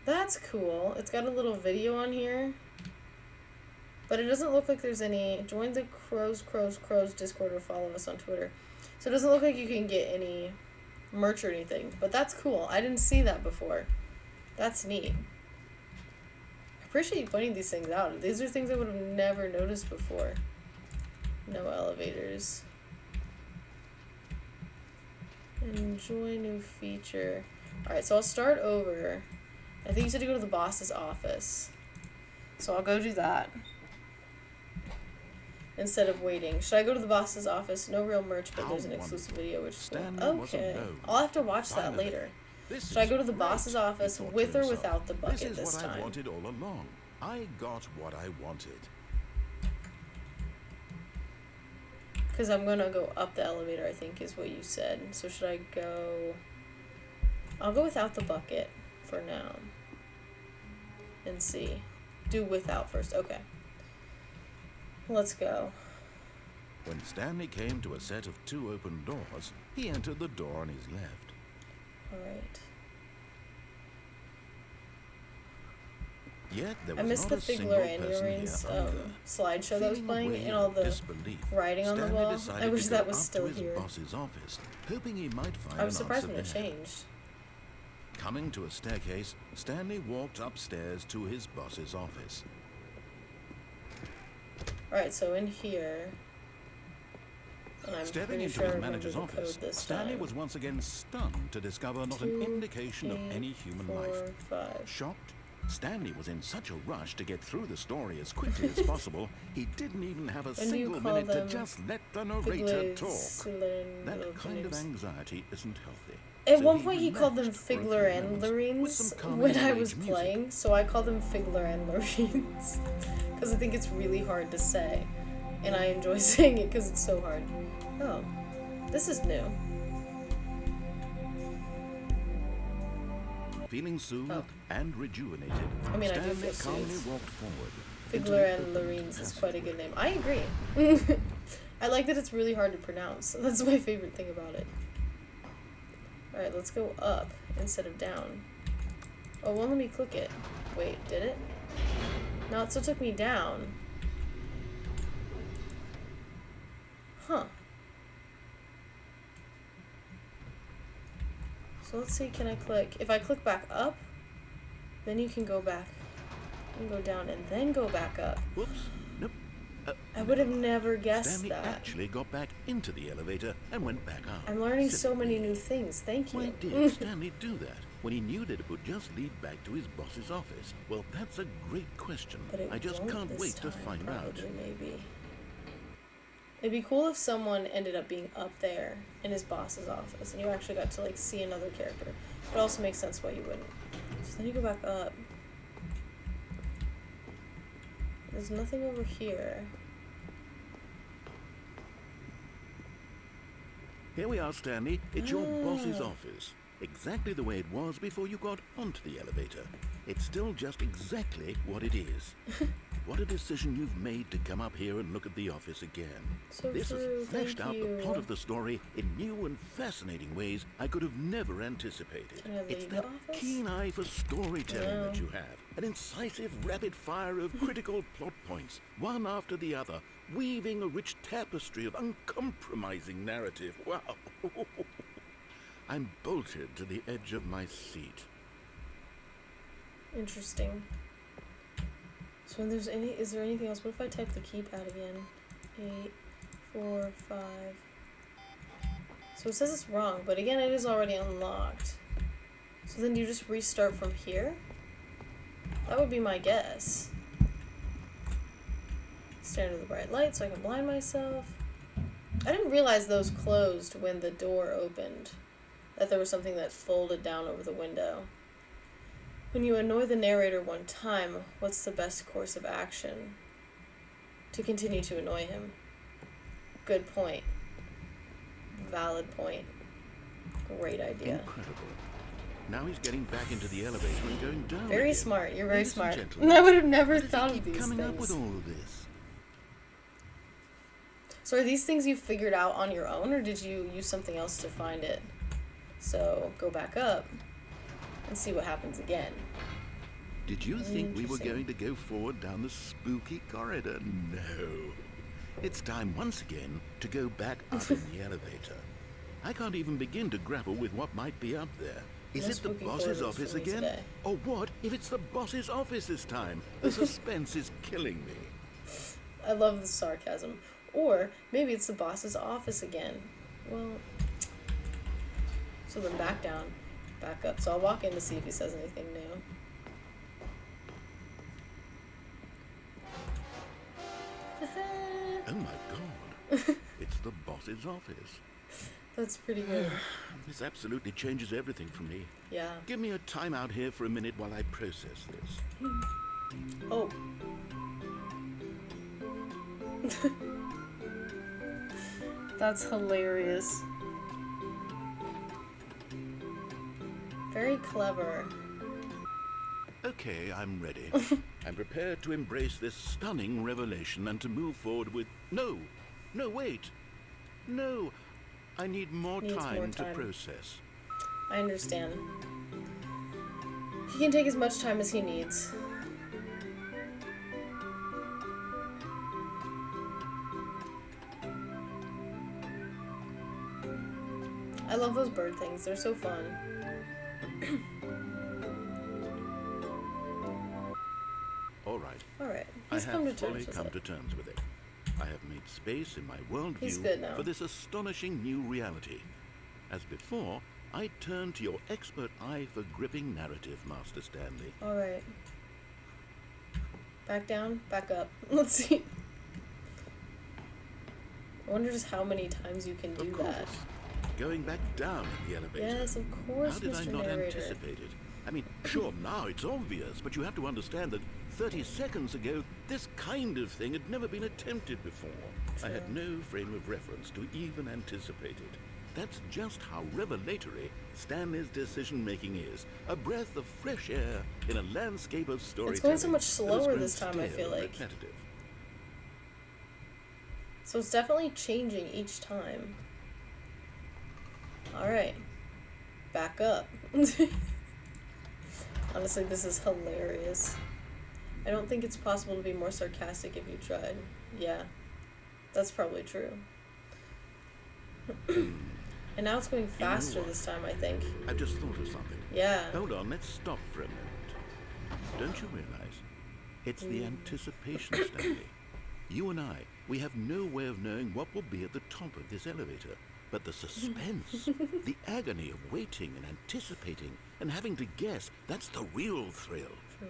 That's cool. It's got a little video on here. But it doesn't look like there's any... Join the Crows Discord or follow us on Twitter. So it doesn't look like you can get any merch or anything. But that's cool. I didn't see that before. That's neat. I appreciate you pointing these things out. These are things I would have never noticed before. No elevators. Enjoy new feature. Alright, so I'll start over. I think you said to go to the boss's office. So I'll go do that. Instead of waiting. Should I go to the boss's office? No real merch, but How there's an exclusive video, which is cool. Stanley wasn't Okay. known. I'll have to watch that Finally. later. This Should I is go to the great, boss's he office thought to with or himself. without the bucket This is this what time? I wanted all along. I got what I wanted. Because I'm going to go up the elevator, I think is what you said. So should I go... I'll go without the bucket for now. And see. Do without first. Okay. Let's go. When Stanley came to a set of 2 open doors, he entered the door on his left. Alright. Yet there I was missed not the a single Figler and person here Earrings either. slideshow that was Feeling a playing wave and all of the disbelief, writing on the Stanley wall. decided I wish to that go was up still to his here. boss's office, hoping he might find I was an surprised answer when it there. changed. Coming to a staircase, Stanley walked upstairs to his boss's office. Alright, so in here... And I'm Stepping pretty into sure I his remember manager's the office, code this Stanley time. was once again stunned to discover not an 2, indication of 8, any human 4, life. 5. Shocked, Stanley was in such a rush to get through the story as quickly as possible, he didn't even have a When do you single call minute to them just let the narrator talk. Figler That kind of anxiety isn't healthy. At So one point he called them relaxed for a few Figler and moments with Lorines some calming when I new-age was music. playing, so I call them Figler and Lorines. Because I think it's really hard to say. And I enjoy saying it because it's so hard. Oh, this is new. Feeling soothed and rejuvenated, I mean, I do Stanley feel calmly soothed. walked forward. into Figler the and open Lorines is quite a good passageway. name. I agree. I like that it's really hard to pronounce. That's my favorite thing about it. Alright, let's go up instead of down. Oh, well, let me click it. Wait, did it? No, it still took me down. Huh. So let's see, can I click? If I click back up, then you can go back. You can go down and then go back up. Whoops. Nope. I would have never guessed Stanley that. actually got back into the elevator and went back up. I'm learning so Silly many me. new things. Thank Why you. did Stanley do that when he knew that it would just lead back to his boss's office? Well, that's a great question. But it I just won't can't this wait to time, find out. probably, maybe. It'd be cool if someone ended up being up there in his boss's office and you actually got to like see another character. It also makes sense why you wouldn't. So then you go back up. There's nothing over here. Here we are, Stanley. It's your boss's Ah. office. Exactly the way it was before you got onto the elevator. It's still just exactly what it is. What a decision you've made to come up here and look at the office again. So This true, has fleshed thank out the you. plot of the story in new and fascinating ways I could have never anticipated. Can I It's leave the that office? keen eye for storytelling that No. you have. An incisive rapid fire of critical plot points, one after the other, weaving a rich tapestry of uncompromising narrative. Wow. I'm bolted to the edge of my seat. Interesting. So when is there anything else? What if I type the keypad again? 8, 4, 5. So it says it's wrong, but again, it is already unlocked. So then do you just restart from here? That would be my guess. Stare into the bright light so I can blind myself. I didn't realize those closed when the door opened. That there was something that folded down over the window. When you annoy the narrator one time, what's the best course of action? To continue to annoy him. Good point. Valid point. Great idea. Incredible. Now he's getting back into the elevator and going down. Very again. smart. You're very Ladies and smart. gentlemen, I would have never How does he thought of keep these coming up with things. all of this? So are these things you figured out on your own, or did you use something else to find it? So go back up and see what happens again. Did you think we were Interesting. going to go forward down the spooky corridor? No. It's time once again to go back up in the elevator. I can't even begin to grapple with what might be up there. Is No it the spooky boss's corridors office for me again? today. Or what if it's the boss's office this time? The suspense is killing me. I love the sarcasm. Or maybe it's the boss's office again. Well, so then back down, back up. So I'll walk in to see if he says anything new. Oh my god. It's the boss's office. That's pretty good. This absolutely changes everything for me. Yeah. Give me a timeout here for a minute while I process this. Oh. That's hilarious. Very clever. Okay, I'm ready. I'm prepared to embrace this stunning revelation and to move forward with... No, wait. No, I need more Needs time more to time. process. I understand. He can take as much time as he needs. I love those bird things. They're so fun. All right, Alright. I He's come to have fully terms with come it. to terms with it. I have made space in my He's good now. worldview for this astonishing new reality. As before, I turn to your expert eye for gripping narrative, Master Stanley. Alright. Back down, back up. Let's see. I wonder just how many times you can do Of course. that. Going back down in the elevator. Yes, of course, How did I Mr. not Narrator. anticipate it? I mean, sure, now it's obvious, but you have to understand that 30 seconds ago, this kind of thing had never been attempted before. I had no frame of reference to even anticipate it. That's just how revelatory Stanley's decision-making is. A breath of fresh air in a landscape of storytelling. It's going so much that has slower grown this time, I stale feel and like. repetitive. So it's definitely changing each time. Alright. Back up. Honestly, this is hilarious. I don't think it's possible to be more sarcastic if you tried. Yeah. That's probably true. And now it's going faster this time, I think. I've just thought of something. Yeah. Hold on, let's stop for a moment. Don't you realize? It's the anticipation, Stanley. You and I, we have no way of knowing what will be at the top of this elevator. But the suspense, the agony of waiting and anticipating and having to guess, that's the real thrill. True.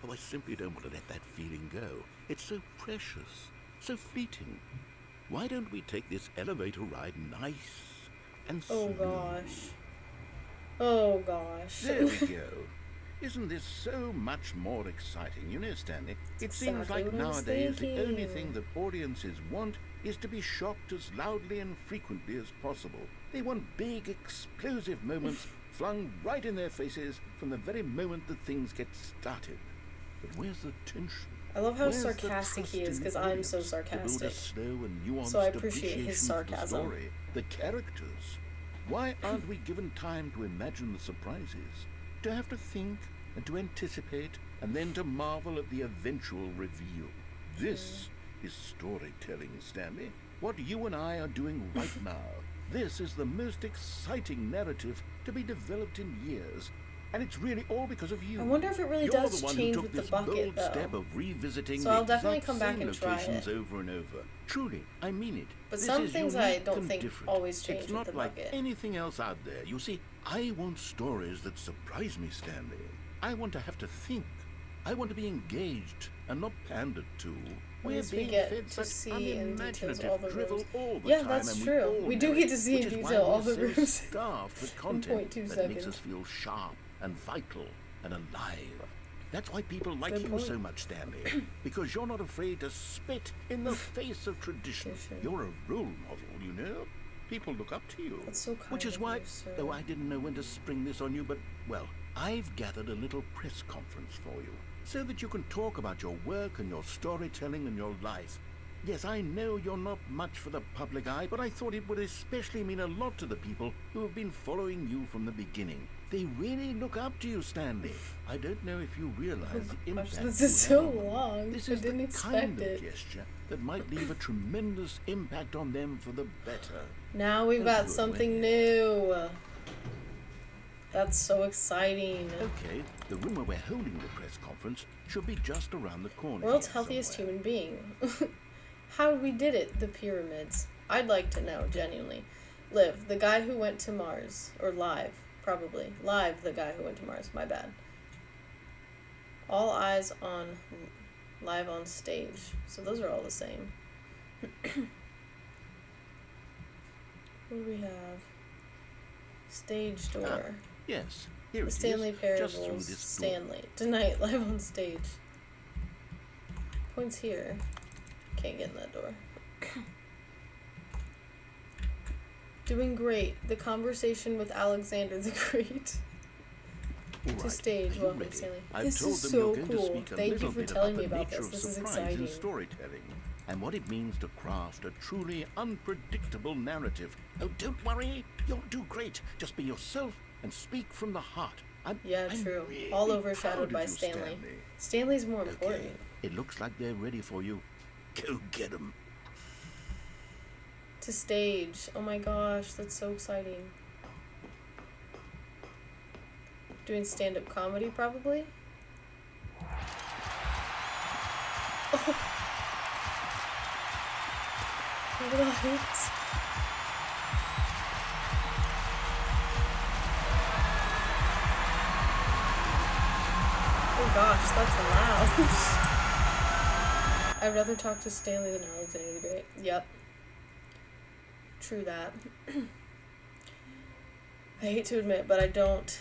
Oh, I simply don't want to let that feeling go. It's so precious, so fleeting. Why don't we take this elevator ride nice and Oh slow? gosh. Oh gosh. There we go. Isn't this so much more exciting? You know, Stanley, it seems exactly like what I was nowadays the only thinking. thing that audiences want is to be shocked as loudly and frequently as possible. They want big, explosive moments flung right in their faces from the very moment that things get started. But where's the tension? I love how Where's the sarcastic he trust is, in because the I'm so audience to build a sarcastic. slow and nuanced So I appreciate his appreciation for the sarcasm. story, the characters. Why aren't we given time to imagine the surprises? To have to think and to anticipate and then to marvel at the eventual reveal. This is storytelling, Stanley. What you and I are doing right now. This is the most exciting narrative to be developed in years. And it's really all because of you. I wonder if it really You're does the one change who took with the this bucket, bold though. step of revisiting So the I'll definitely exact come back same and try locations it. over and over. Truly, I mean it. But This some is things I unique don't and think different. always change It's with not the like bucket. anything else out there. You see, I want stories that surprise me, Stanley. I want to have to think. I want to be engaged and not pandered to. We're least we being get fed to such see in details all unimaginative the drivel rooms. all the Yeah, time, that's and true. all We do know get it, to see which in is why detail all we're the so rooms starved for in content 0.2 that makes us seconds. feel sharp and vital and alive. That's why people like Good you point. so much, Stanley. Because you're not afraid to spit in the face of tradition. You're a role model, you know? People look up to you. That's so kind Which is of why, you, sir. though I didn't know when to spring this on you, but, well, I've gathered a little press conference for you so that you can talk about your work and your storytelling and your life. Yes, I know you're not much for the public eye, but I thought it would especially mean a lot to the people who have been following you from the beginning. They really look up to you, Stanley. I don't know if you realize the impact this you is have so on them. long. This I is didn't the expect kind it. of gesture that might leave a tremendous impact on them for the better. Now we've Oh, got good, something wait. new. That's so exciting. Okay, the room where we're holding the press conference should be just around the corner. World's here healthiest somewhere. human being. How we did it, the pyramids. I'd like to know, genuinely. Liv, the guy who went to Mars. Or Live, probably. Live, the guy who went to Mars. My bad. All eyes on Live on stage. So those are all the same. What do we have? Stage door. Yes, here The it is. Stanley Just through Parables. this door. Stanley. Tonight, live on stage. Points here. Can't get in that door. Doing great. The conversation with Alexander the Great. All To right, stage. are you Welcome, ready? Stanley. I've This told is them so you're going to cool. speak a Thank you little for bit telling about me the about nature this. of This is surprise exciting. in storytelling and what it means to craft a truly unpredictable narrative. Oh, don't worry, you'll do great. Just be yourself and speak from the heart. I'm True. really All proud overshadowed of by you, Stanley. Stanley's more important. Okay, it looks like they're ready for you. Go get 'em. To stage. Oh my gosh, that's so exciting. Doing stand-up comedy, probably? What? Oh gosh, that's loud. I'd rather talk to Stanley than Alexander the Great. Yep. True that. I hate to admit, but I don't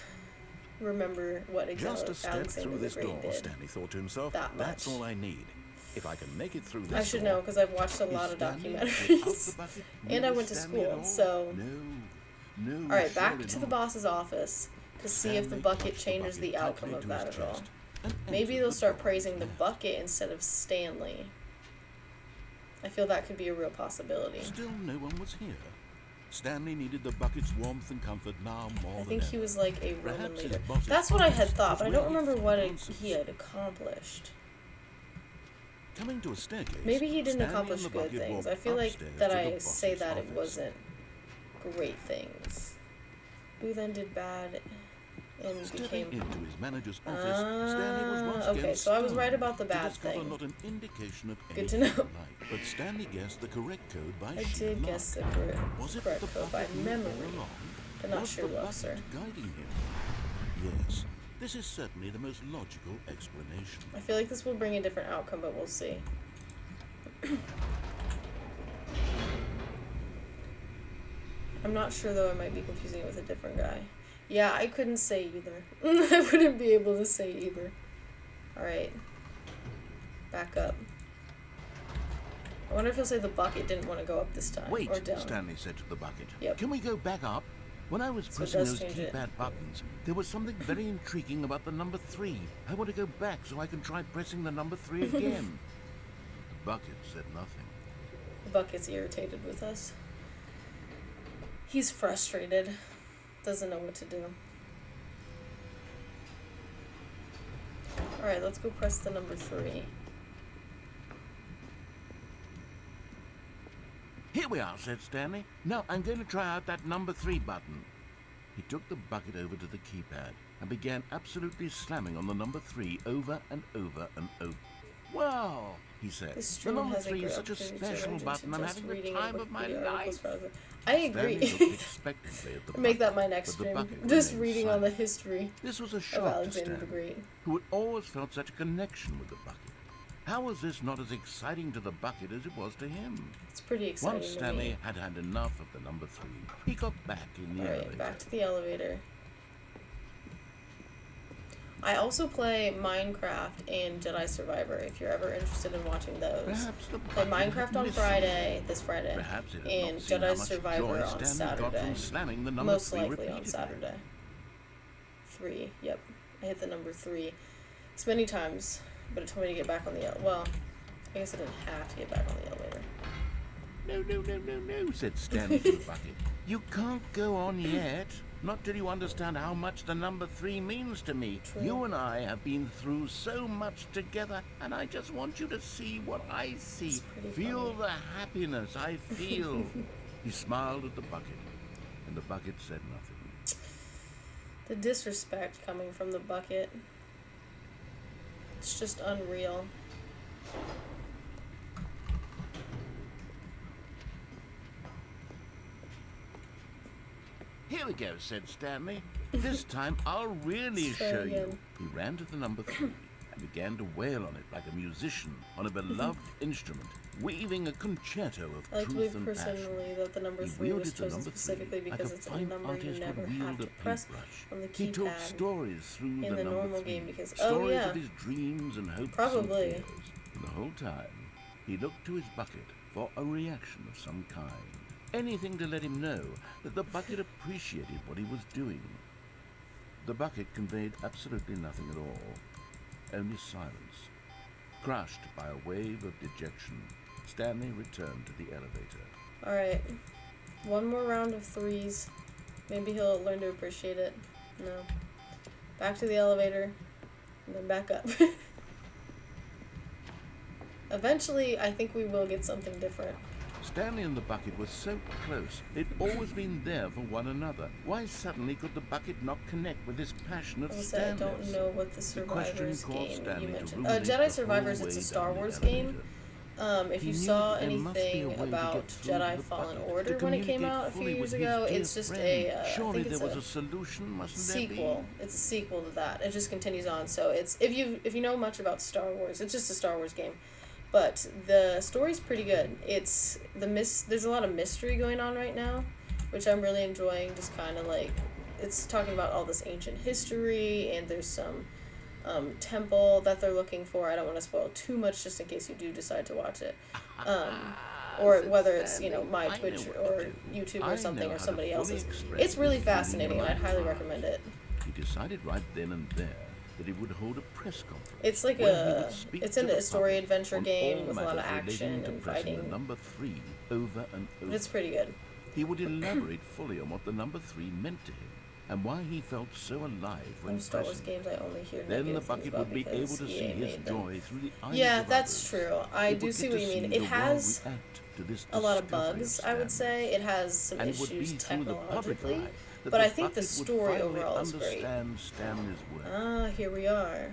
remember what Just exactly a step Alexander through the this Great door, did. Stanley thought to himself. That That's much. all I need. If I can make it through this I should door, know because I've watched a lot is of Stanley without documentaries. the bucket And I really went to Stanley at school, all? so... No, Alright, back surely to the not. boss's office to see if the Stanley bucket clutched changes bucket the outcome tightly of to that his at all. chest and Maybe entered they'll the start door praising the path. bucket instead of Stanley. I feel that could be a real possibility. Still no one was here. Stanley needed the bucket's warmth and comfort now more I than think ever. he was like a Roman Perhaps his leader. boss's That's what I had office thought, but I was don't where he remember found what answers. he had accomplished. Coming to a staircase, Maybe he didn't Stanley accomplish and the good bucket things. walked I feel like upstairs that to the I boss's say that it office. wasn't great things. Who then did bad and Stepping became... into his manager's office, Stanley was once okay, again so I was stunned right about the to bad discover thing. not an indication of Good to anything know. he liked. But Stanley guessed the correct code by I sheer did luck. guess the Was it correct the code by bucket knew memory, all along? but not Was sure the luck, bucket sir. guiding him? Yes, this is certainly the most logical explanation. I feel like this will bring a different outcome, but we'll see. I'm not sure, though. I might be confusing it with a different guy. Yeah, I couldn't say either. I wouldn't be able to say either. Alright. Back up. I wonder if he'll say the bucket didn't want to go up this time. Wait, or down. Stanley said to the bucket. Yep. Can we go back up? When I was So it pressing does those change it. keypad buttons, there was something very intriguing about the number 3. I want to go back so I can try pressing the number 3 again. The bucket said nothing. The bucket's irritated with us. He's frustrated. Doesn't know what to do. Alright, let's go press the number 3. Here we are, said Stanley. Now I'm going to try out that number 3 button. He took the bucket over to the keypad and began absolutely slamming on the number 3 over and over and over. Wow, he said. This The stream number has 3 a is great such a opportunity to special arrange button. into I'm just having the reading time a of my Wikipedia articles life. for others. I agree. Stanley looked expectantly at the Make that bucket, my next but the stream. bucket Just remained reading all the silent. history This was a of shock to Alexander the Stanley, Great. who had always felt such a connection with the bucket. How was this not as exciting to the bucket as it was to him? It's pretty exciting Once to Stanley me. had had enough of the number 3, he got back in the Alright, elevator. back to the elevator. I also play Minecraft and Jedi Survivor, if you're ever interested in watching those. Perhaps the Play bucket Minecraft had on listened. Friday, this Friday, Perhaps it had and not seen how Jedi much Survivor joy on Stanley got Saturday. from slamming the number Most 3 likely on repeatedly. Saturday. 3, yep. I hit the number 3. It's many times, but it told me to get back on the well, I guess I didn't have to get back on the elevator. No, no, no, no, no, said Stanley to the bucket. You can't go on yet. Not till you understand how much the number 3 means to me. True. You and I have been through so much together, and I just want you to see what I see. It's pretty Feel funny. the happiness I feel. He smiled at the bucket, and the bucket said nothing. The disrespect coming from the bucket. It's just unreal. Here we go, said Stanley. This time I'll really Say show you. again. He ran to the number 3 and began to wail on it like a musician on a beloved instrument, weaving a concerto of I like to truth believe and passion. personally that the number He 3 was wielded the chosen number 3 specifically like because a it's a fine number you artist never would wield have a to press paintbrush. on the He told keypad stories through in the the number normal 3, game because, stories oh yeah, of his dreams and hopes probably. and fears. And the whole time, he looked to his bucket for a reaction of some kind. Anything to let him know that the bucket appreciated what he was doing. The bucket conveyed absolutely nothing at all, only silence. Crushed by a wave of dejection, Stanley returned to the elevator. Alright, one more round of 3s. Maybe he'll learn to appreciate it. No. Back to the elevator, and then back up. Eventually, I think we will get something different. Stanley and the bucket were so close. They'd always been there for one another. Why suddenly could the bucket not connect with this passion of I will say I Stanley's? don't know what the The question Survivors caused game Stanley you to mentioned. ruminate the Jedi whole Survivors, it's way a Star down the Wars elevator. game. If He you knew saw that there must be a anything way to about get through to Jedi the Fallen bucket, Order to when it came communicate out a few fully years with his ago, dear it's just friend. I Surely think it's there was a a solution, mustn't sequel. there It's a sequel to that. It just continues on. So it's if you know much about Star Wars, it's just a Star Wars game. But the story's pretty good. It's there's a lot of mystery going on right now, which I'm really enjoying. Just kind of like it's talking about all this ancient history, and there's some temple that they're looking for. I don't want to spoil too much, just in case you do decide to watch it, or whether it's my Twitch or YouTube or something or somebody else's. It's really fascinating, and I'd highly recommend it. He decided right then and there that he would hold a press conference. It's like where he would speak it's to a the story public adventure on game all with a lot of matters relating action to and pressing fighting. the number 3 over and over. But it's pretty good. He would elaborate fully on what the number 3 meant to him and why he felt so alive when Those Star Wars pressing. games I only hear Then the negative things bucket about would be able because to see EA his made them. joy through the eyes Yeah, of that's others. true. I He do would see get what to you see mean. the It world has react to this a lot of discovery bugs, I Stanley's. would say. It has some And it would issues be through the public technologically, eye that but the I think the bucket would story finally overall is great. understand Stanley's work. Ah, here we are.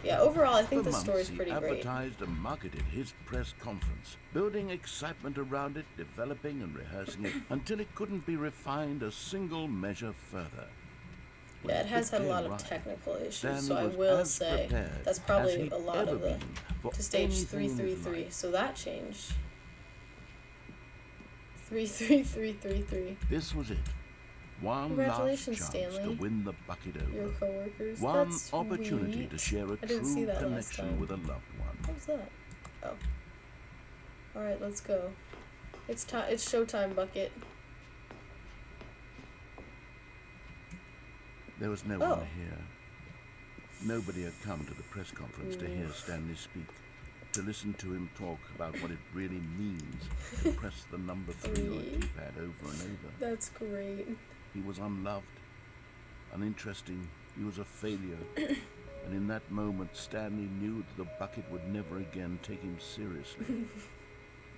Yeah, overall, I think For the story's months, pretty he great. advertised and marketed his press conference, building excitement around it, developing and rehearsing it until it couldn't be refined a single measure further. When Yeah, it has had a day lot of arrived, technical issues, Stanley so I was will as say prepared that's as probably he'd a lot ever of the been for to stage anything in his 333. life. So that changed. 33333. This was it. One last Congratulations, chance Stanley. to win the bucket Your over. coworkers. One That's opportunity sweet. to share a I didn't see true that last connection time. with a loved one. What was that? Oh. Alright, let's go. It's time. It's showtime, Bucket. There was no Oh. one here. Nobody had come to the press conference to hear Stanley speak, to listen to him talk about what it really means to press the number 3 on a keypad over and over. That's great. He was unloved, uninteresting, he was a failure. And in that moment, Stanley knew that the bucket would never again take him seriously.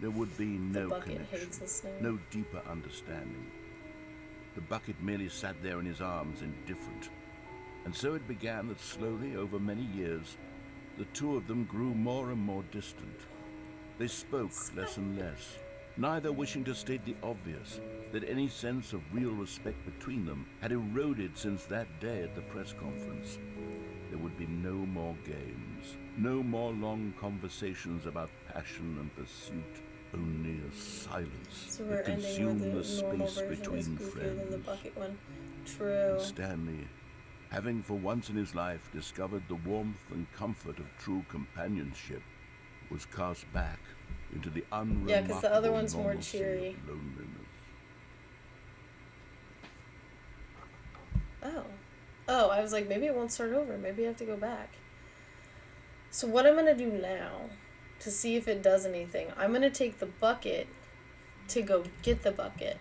There would be The no bucket connection, hates us now. no deeper understanding. The bucket merely sat there in his arms, indifferent. And so it began that slowly, over many years, the two of them grew more and more distant. They spoke less and less, neither wishing to state the obvious, that any sense of real respect between them had eroded since that day at the press conference. There would be no more games, no more long conversations about passion and pursuit, only a silence So we're that ending consumed with the the normal space version is between goofier than the friends. bucket one. True. And Stanley, having for once in his life discovered the warmth and comfort of true companionship, was cast back into the unremarkable Yeah, 'cause the other one's more normalcy cheery. of loneliness. Oh. Oh, I was like, maybe it won't start over. Maybe I have to go back. So what I'm going to do now, to see if it does anything, I'm going to take the bucket to go get the bucket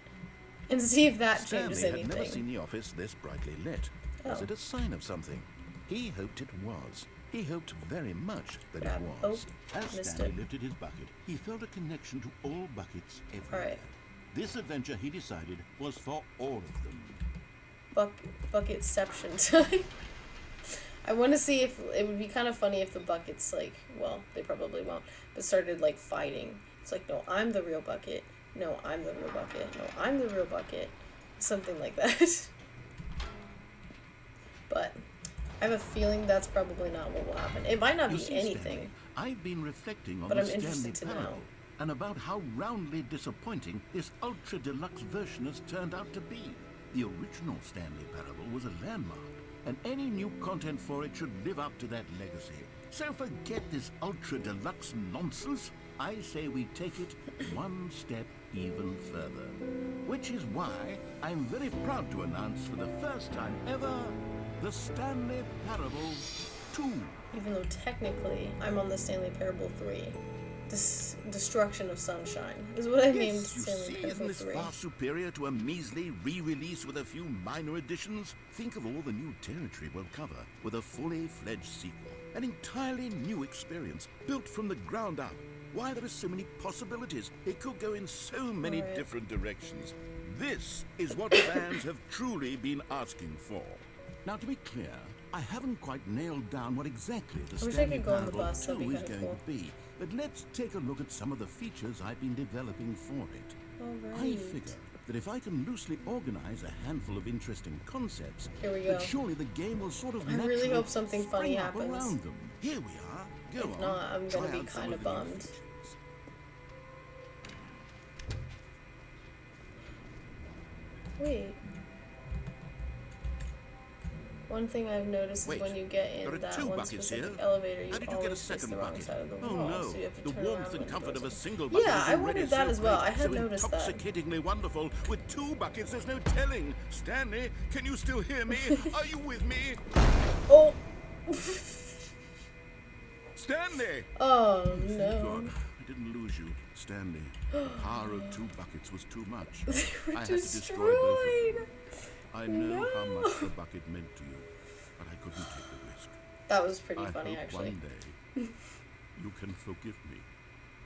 and see if that changes Stanley had never anything. seen the office this brightly lit. Was Oh. it a sign of something? He hoped it was. He hoped very much that Yeah. it was. As Missed Stanley it. lifted his bucket, he felt a connection to all buckets everywhere. Alright. This adventure, he decided, was for all of them. Bucketception time. I want to see if it would be kind of funny if the buckets, like, well, they probably won't, but started like fighting. It's like, no, I'm the real bucket. No, I'm the real bucket. No, I'm the real bucket. Something like that. But I have a feeling that's probably not what will happen. It might not You be see, anything. Stanley, I've been reflecting on But the I'm Stanley interested to know. Parable and about how roundly disappointing this ultra deluxe version has turned out to be. The original Stanley Parable was a landmark, and any new content for it should live up to that legacy. So forget this ultra deluxe nonsense. I say we take it one step even further. Which is why I'm very proud to announce for the first time ever, the Stanley Parable 2. Even though technically I'm on the Stanley Parable 3. Destruction of Sunshine is what I named Yes, you Stanley see, Parable isn't this 3. far superior to a measly re-release with a few minor additions? Think of all the new territory we'll cover with a fully fledged sequel. An entirely new experience, built from the ground up. Why, there are so many possibilities. It could go in so many Alright. different directions. This is what fans have truly been asking for. Now, to be clear, I haven't quite nailed down what exactly the I wish I Stanley could go on the Parable bus, that'd 2 be is kinda going cool. to be. But let's take a look at some of the features I've been developing for it. All I right. figure that if I can loosely organize a handful of interesting concepts, Here we that go. surely the game will sort of I really naturally hope something funny spring up happens. around them. Here we are. Go If on. not, I'm gonna try be out some kinda of the new bummed. features. Wait. One thing I've noticed Wait, is when you get there are in that two one buckets specific here. elevator, you How did you always get a face second the wrong bucket? side of the Oh wall, no, so you have to the turn warmth around and when comfort it of a goes in. single bucket Yeah, is I already wondered that so as well. great, I had so noticed that. intoxicatingly wonderful. With two buckets, there's no telling. Stanley, can you still hear me? Are you with me? Oh! Stanley! Oh Thank no. God, I didn't lose you, Stanley. The power of two buckets was too much. They were I had to destroy both of destroyed! them. I know how No. much the bucket meant to you, but I couldn't take the risk. That was pretty I funny, hope actually. one day you can forgive me.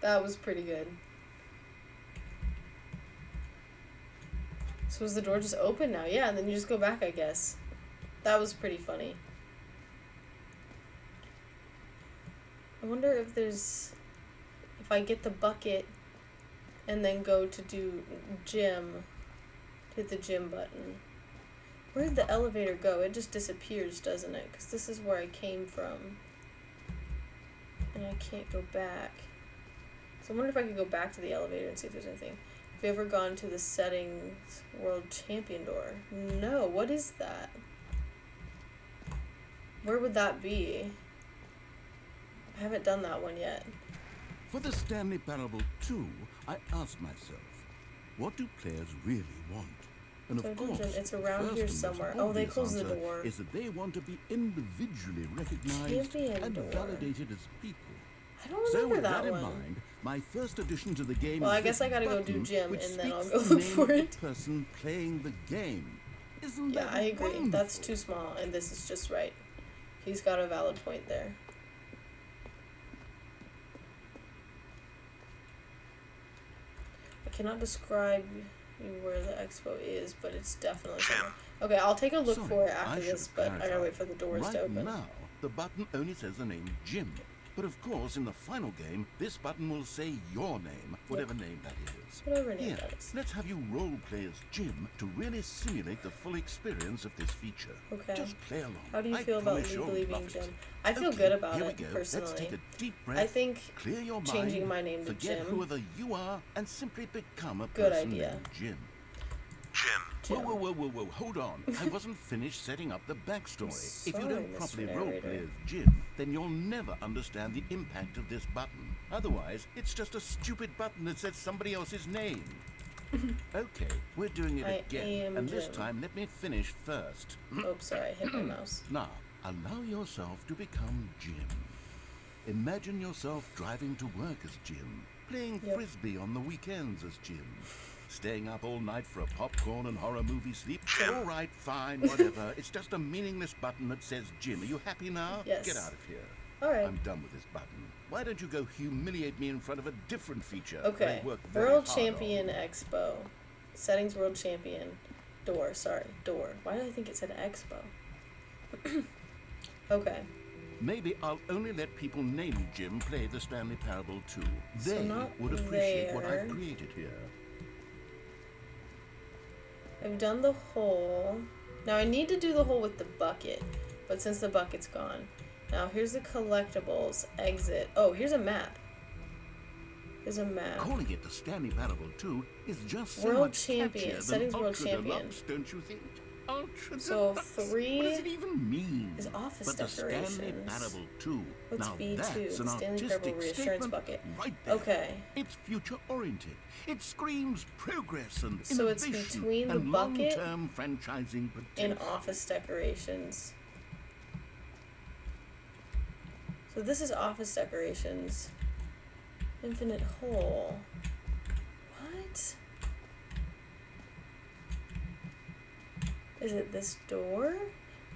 That was pretty good. So is the door just open now? Yeah, and then you just go back, I guess. That was pretty funny. I wonder if there's... If I get the bucket and then go to do gym, hit the gym button. Where'd the elevator go? It just disappears, doesn't it? Because this is where I came from. And I can't go back. So I wonder if I could go back to the elevator and see if there's anything. Have you ever gone to the settings world champion door? No, what is that? Where would that be? I haven't done that one yet. For the Stanley Parable 2, I asked myself, what do players really want? And So of course, it's the around first here and most somewhere. Oh, they obvious closed the answer door. is that they want to be individually recognized Champion and door. validated as people. I don't So remember with that that in one. mind, my first addition to the game Well, is I guess this I gotta go do button, gym, which and then I'll speaks go the look name for of the it. person playing the game. Isn't Yeah, that I agree. wonderful? That's too small, and this is just right. He's got a valid point there. I cannot describe where the expo is, but it's definitely somewhere. Okay, I'll take a look Sorry, for it I after should this, have but I gotta clarified. wait for the doors right to open. now, the button only says the name Jim. But of course, in the final game, this button will say your name, whatever name that is. Whatever name Here, that is. let's have you role play as Jim to really simulate the full experience of this feature. Okay. Just play along. How do you I feel about promise you'll legally being love it. Jim? I feel Okay, good about here we it, go. personally. Let's take a deep breath. I think Clear your changing mind, my name to forget Jim. whoever you are, and simply become a Good person idea. named Jim. Jim. Whoa, hold on. I wasn't finished setting up the backstory. If you Sorry, don't Mr. properly Narrator. roleplay as Jim, then you'll never understand the impact of this button. Otherwise, it's just a stupid button that says somebody else's name. Okay, we're doing it I again. am And this Jim. time, let me finish first. Oops, sorry, I hit my mouse. Now, allow yourself to become Jim. Imagine yourself driving to work as Jim, playing Yep. frisbee on the weekends as Jim, staying up all night for a popcorn and horror movie sleep. All right, fine, whatever. It's just a meaningless button that says Jim. Are you happy now? Yes. Get out of here. Alright. I'm done with this button. Why don't you go humiliate me in front of a different feature? Okay. I worked very World hard Champion on. Expo. Settings World Champion. Door, sorry. Door. Why did I think it said Expo? Okay. Maybe I'll only let people named Jim play the Stanley Parable 2. So They not would appreciate what there. I've created here. I've done the hole. Now I need to do the hole with the bucket, but since the bucket's gone. Now here's the collectibles. Exit. Oh, here's a map. There's a map. Calling it the Stanley Parable 2 is just so World much Champion. catchier Settings than World Ultra Champion. Deluxe, don't you think? Ultra So Deluxe. 3 What does it even mean? is office but the Stanley decorations. Parable 2. What's now B2? that's an Stanley artistic Parable Reassurance statement Bucket. right there. Okay. It's future-oriented. It screams progress and So it's innovation between the and bucket long-term franchising potential. In office decorations. So this is office decorations. Infinite hole. What? Is it this door?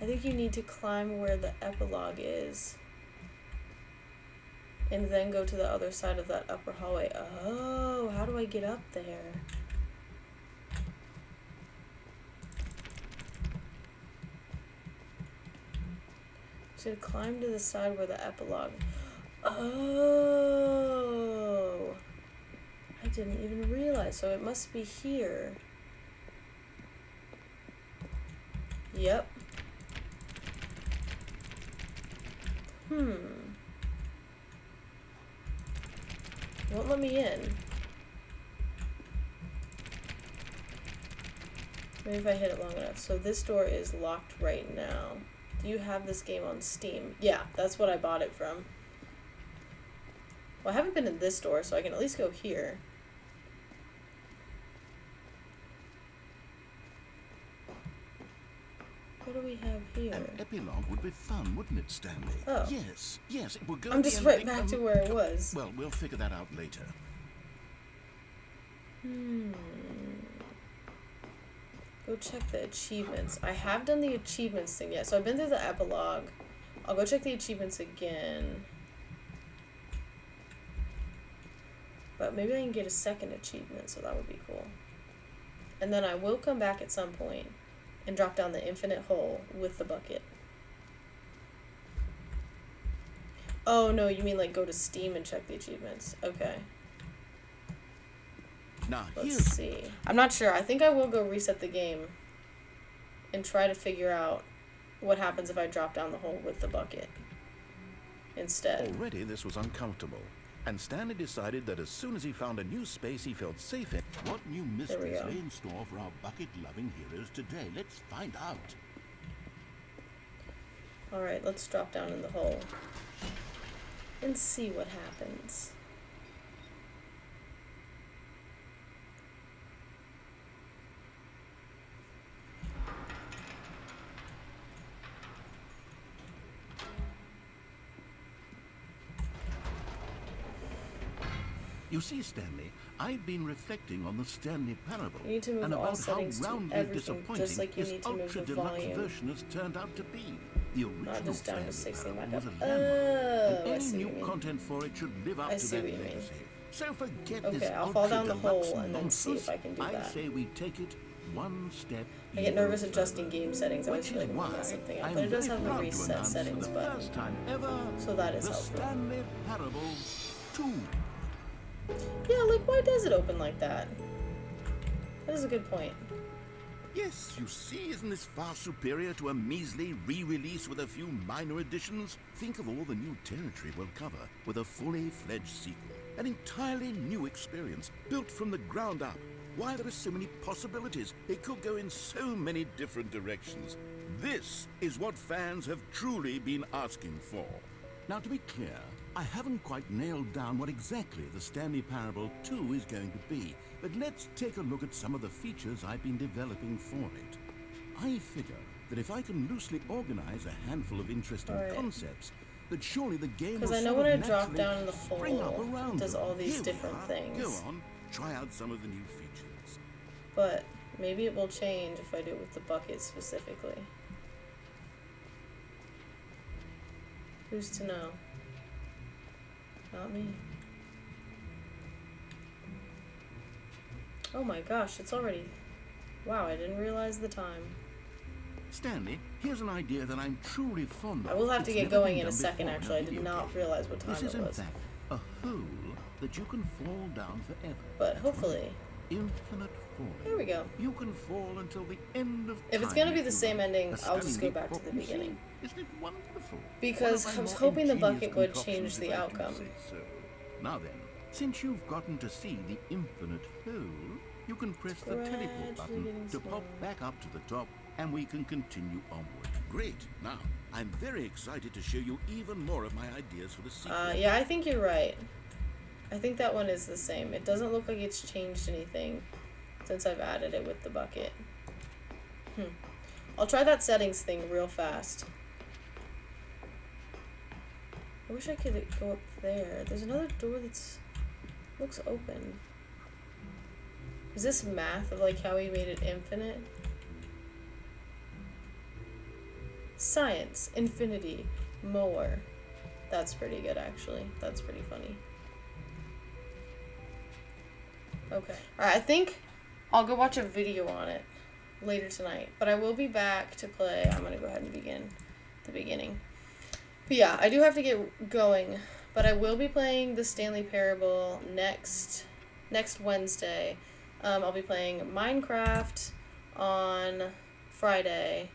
I think you need to climb where the epilogue is. And then go to the other side of that upper hallway. Oh, how do I get up there? Should climb to the side where the epilogue. Oh, Oh. I didn't even realize, so it must be here. Yep. Won't let me in. Maybe if I hit it long enough. So this door is locked right now. Do you have this game on Steam? Yeah, that's what I bought it from. Well, I haven't been in this door, so I can at least go here. What do we have here? An epilogue would be fun, wouldn't it, Stanley? Oh. Yes, yes, it would go. I'm just right back to where I was. Well, we'll figure that out later. Go check the achievements. I have done the achievements thing yet, so I've been through the epilogue. I'll go check the achievements again. But maybe I can get a second achievement, so that would be cool. And then I will come back at some point and drop down the infinite hole with the bucket. Oh, no, you mean like go to Steam and check the achievements. Okay. Now, Let's see. I'm not sure. I think I will go reset the game and try to figure out what happens if I drop down the hole with the bucket instead. Already this was uncomfortable, and Stanley decided that as soon as he found a new space he felt safe in. What new mysteries lay in store for our bucket-loving heroes today? Let's find out. Alright, let's drop down in the hole and see what happens. You see, Stanley, I've been reflecting on the Stanley Parable You need to move and all about how settings to roundly everything, disappointing just like you this need to move the ultra-deluxe volume. version has turned out to be. The original just down to Stanley 16 Parable back was a up. landmark, and I any see new what you mean. content for it should live up I to see that what you mean. legacy. So forget Okay, this I'll fall down the ultra-deluxe hole and then see if I can do nonsense. that. I say we take it one step I get nervous even adjusting further. game settings. I always Which feel like is I'm why gonna mess something up. I'm But it does very have the proud to reset announce settings for the button. first time ever, So that is the helpful. Stanley Parable 2. Yeah, like why does it open like that? That is a good point. Yes, you see, isn't this far superior to a measly re-release with a few minor additions? Think of all the new territory we'll cover with a fully fledged sequel. An entirely new experience, built from the ground up. Why, there are so many possibilities. It could go in so many different directions. This is what fans have truly been asking for. Now, to be clear, I haven't quite nailed down what exactly the Stanley Parable 2 is going to be, but let's take a look at some of the features I've been developing for it. I figure that if I can loosely organize a handful of interesting concepts, that surely the game will Because I know sort when of I drop naturally down in the spring up hole, around it does them. all these Here we different are. things. Go on, try out some of the new features. But maybe it will change if I do it with the bucket specifically. Who's to know? Not me. Oh my gosh, it's already... Wow, I didn't realize the time. Stanley, here's an idea that I'm truly fond of. I will have to It's get never going been in a done second, before in actually. I did video not game. realize what time This is it in was. fact a hole that you can fall down forever. But hopefully... Infinite falling. There we go. You can fall until the end of If it's time gonna be if the you same like. ending, A I'll just stunning go back to the leap from beginning. sea. Isn't it wonderful? Because One of my I was more hoping the ingenious bucket would concoctions, change the if I do outcome. say so. Now then, since you've gotten to see the infinite hole, you can press the teleport Gradually button getting to pop smaller. back up to the top, and we can continue onward. Great. Now, I'm very excited to show you even more of my ideas for the sequel. Yeah, I think you're right. I think that one is the same. It doesn't look like it's changed anything since I've added it with the bucket. I'll try that settings thing real fast. I wish I could go up there. There's another door that's... looks open. Is this math of like how he made it infinite? Science, infinity, more. That's pretty good, actually. That's pretty funny. Okay. Alright, I think I'll go watch a video on it later tonight. But I will be back to play. I'm going to go ahead and begin the beginning. But yeah, I do have to get going But I will be playing the Stanley Parable next Wednesday. I'll be playing Minecraft on Friday,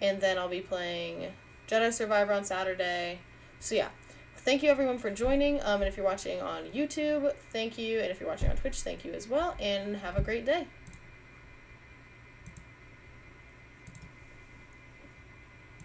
and then I'll be playing Jedi Survivor on Saturday. So yeah, thank you everyone for joining. And if you're watching on YouTube, thank you. And if you're watching on Twitch, thank you as well. And have a great day.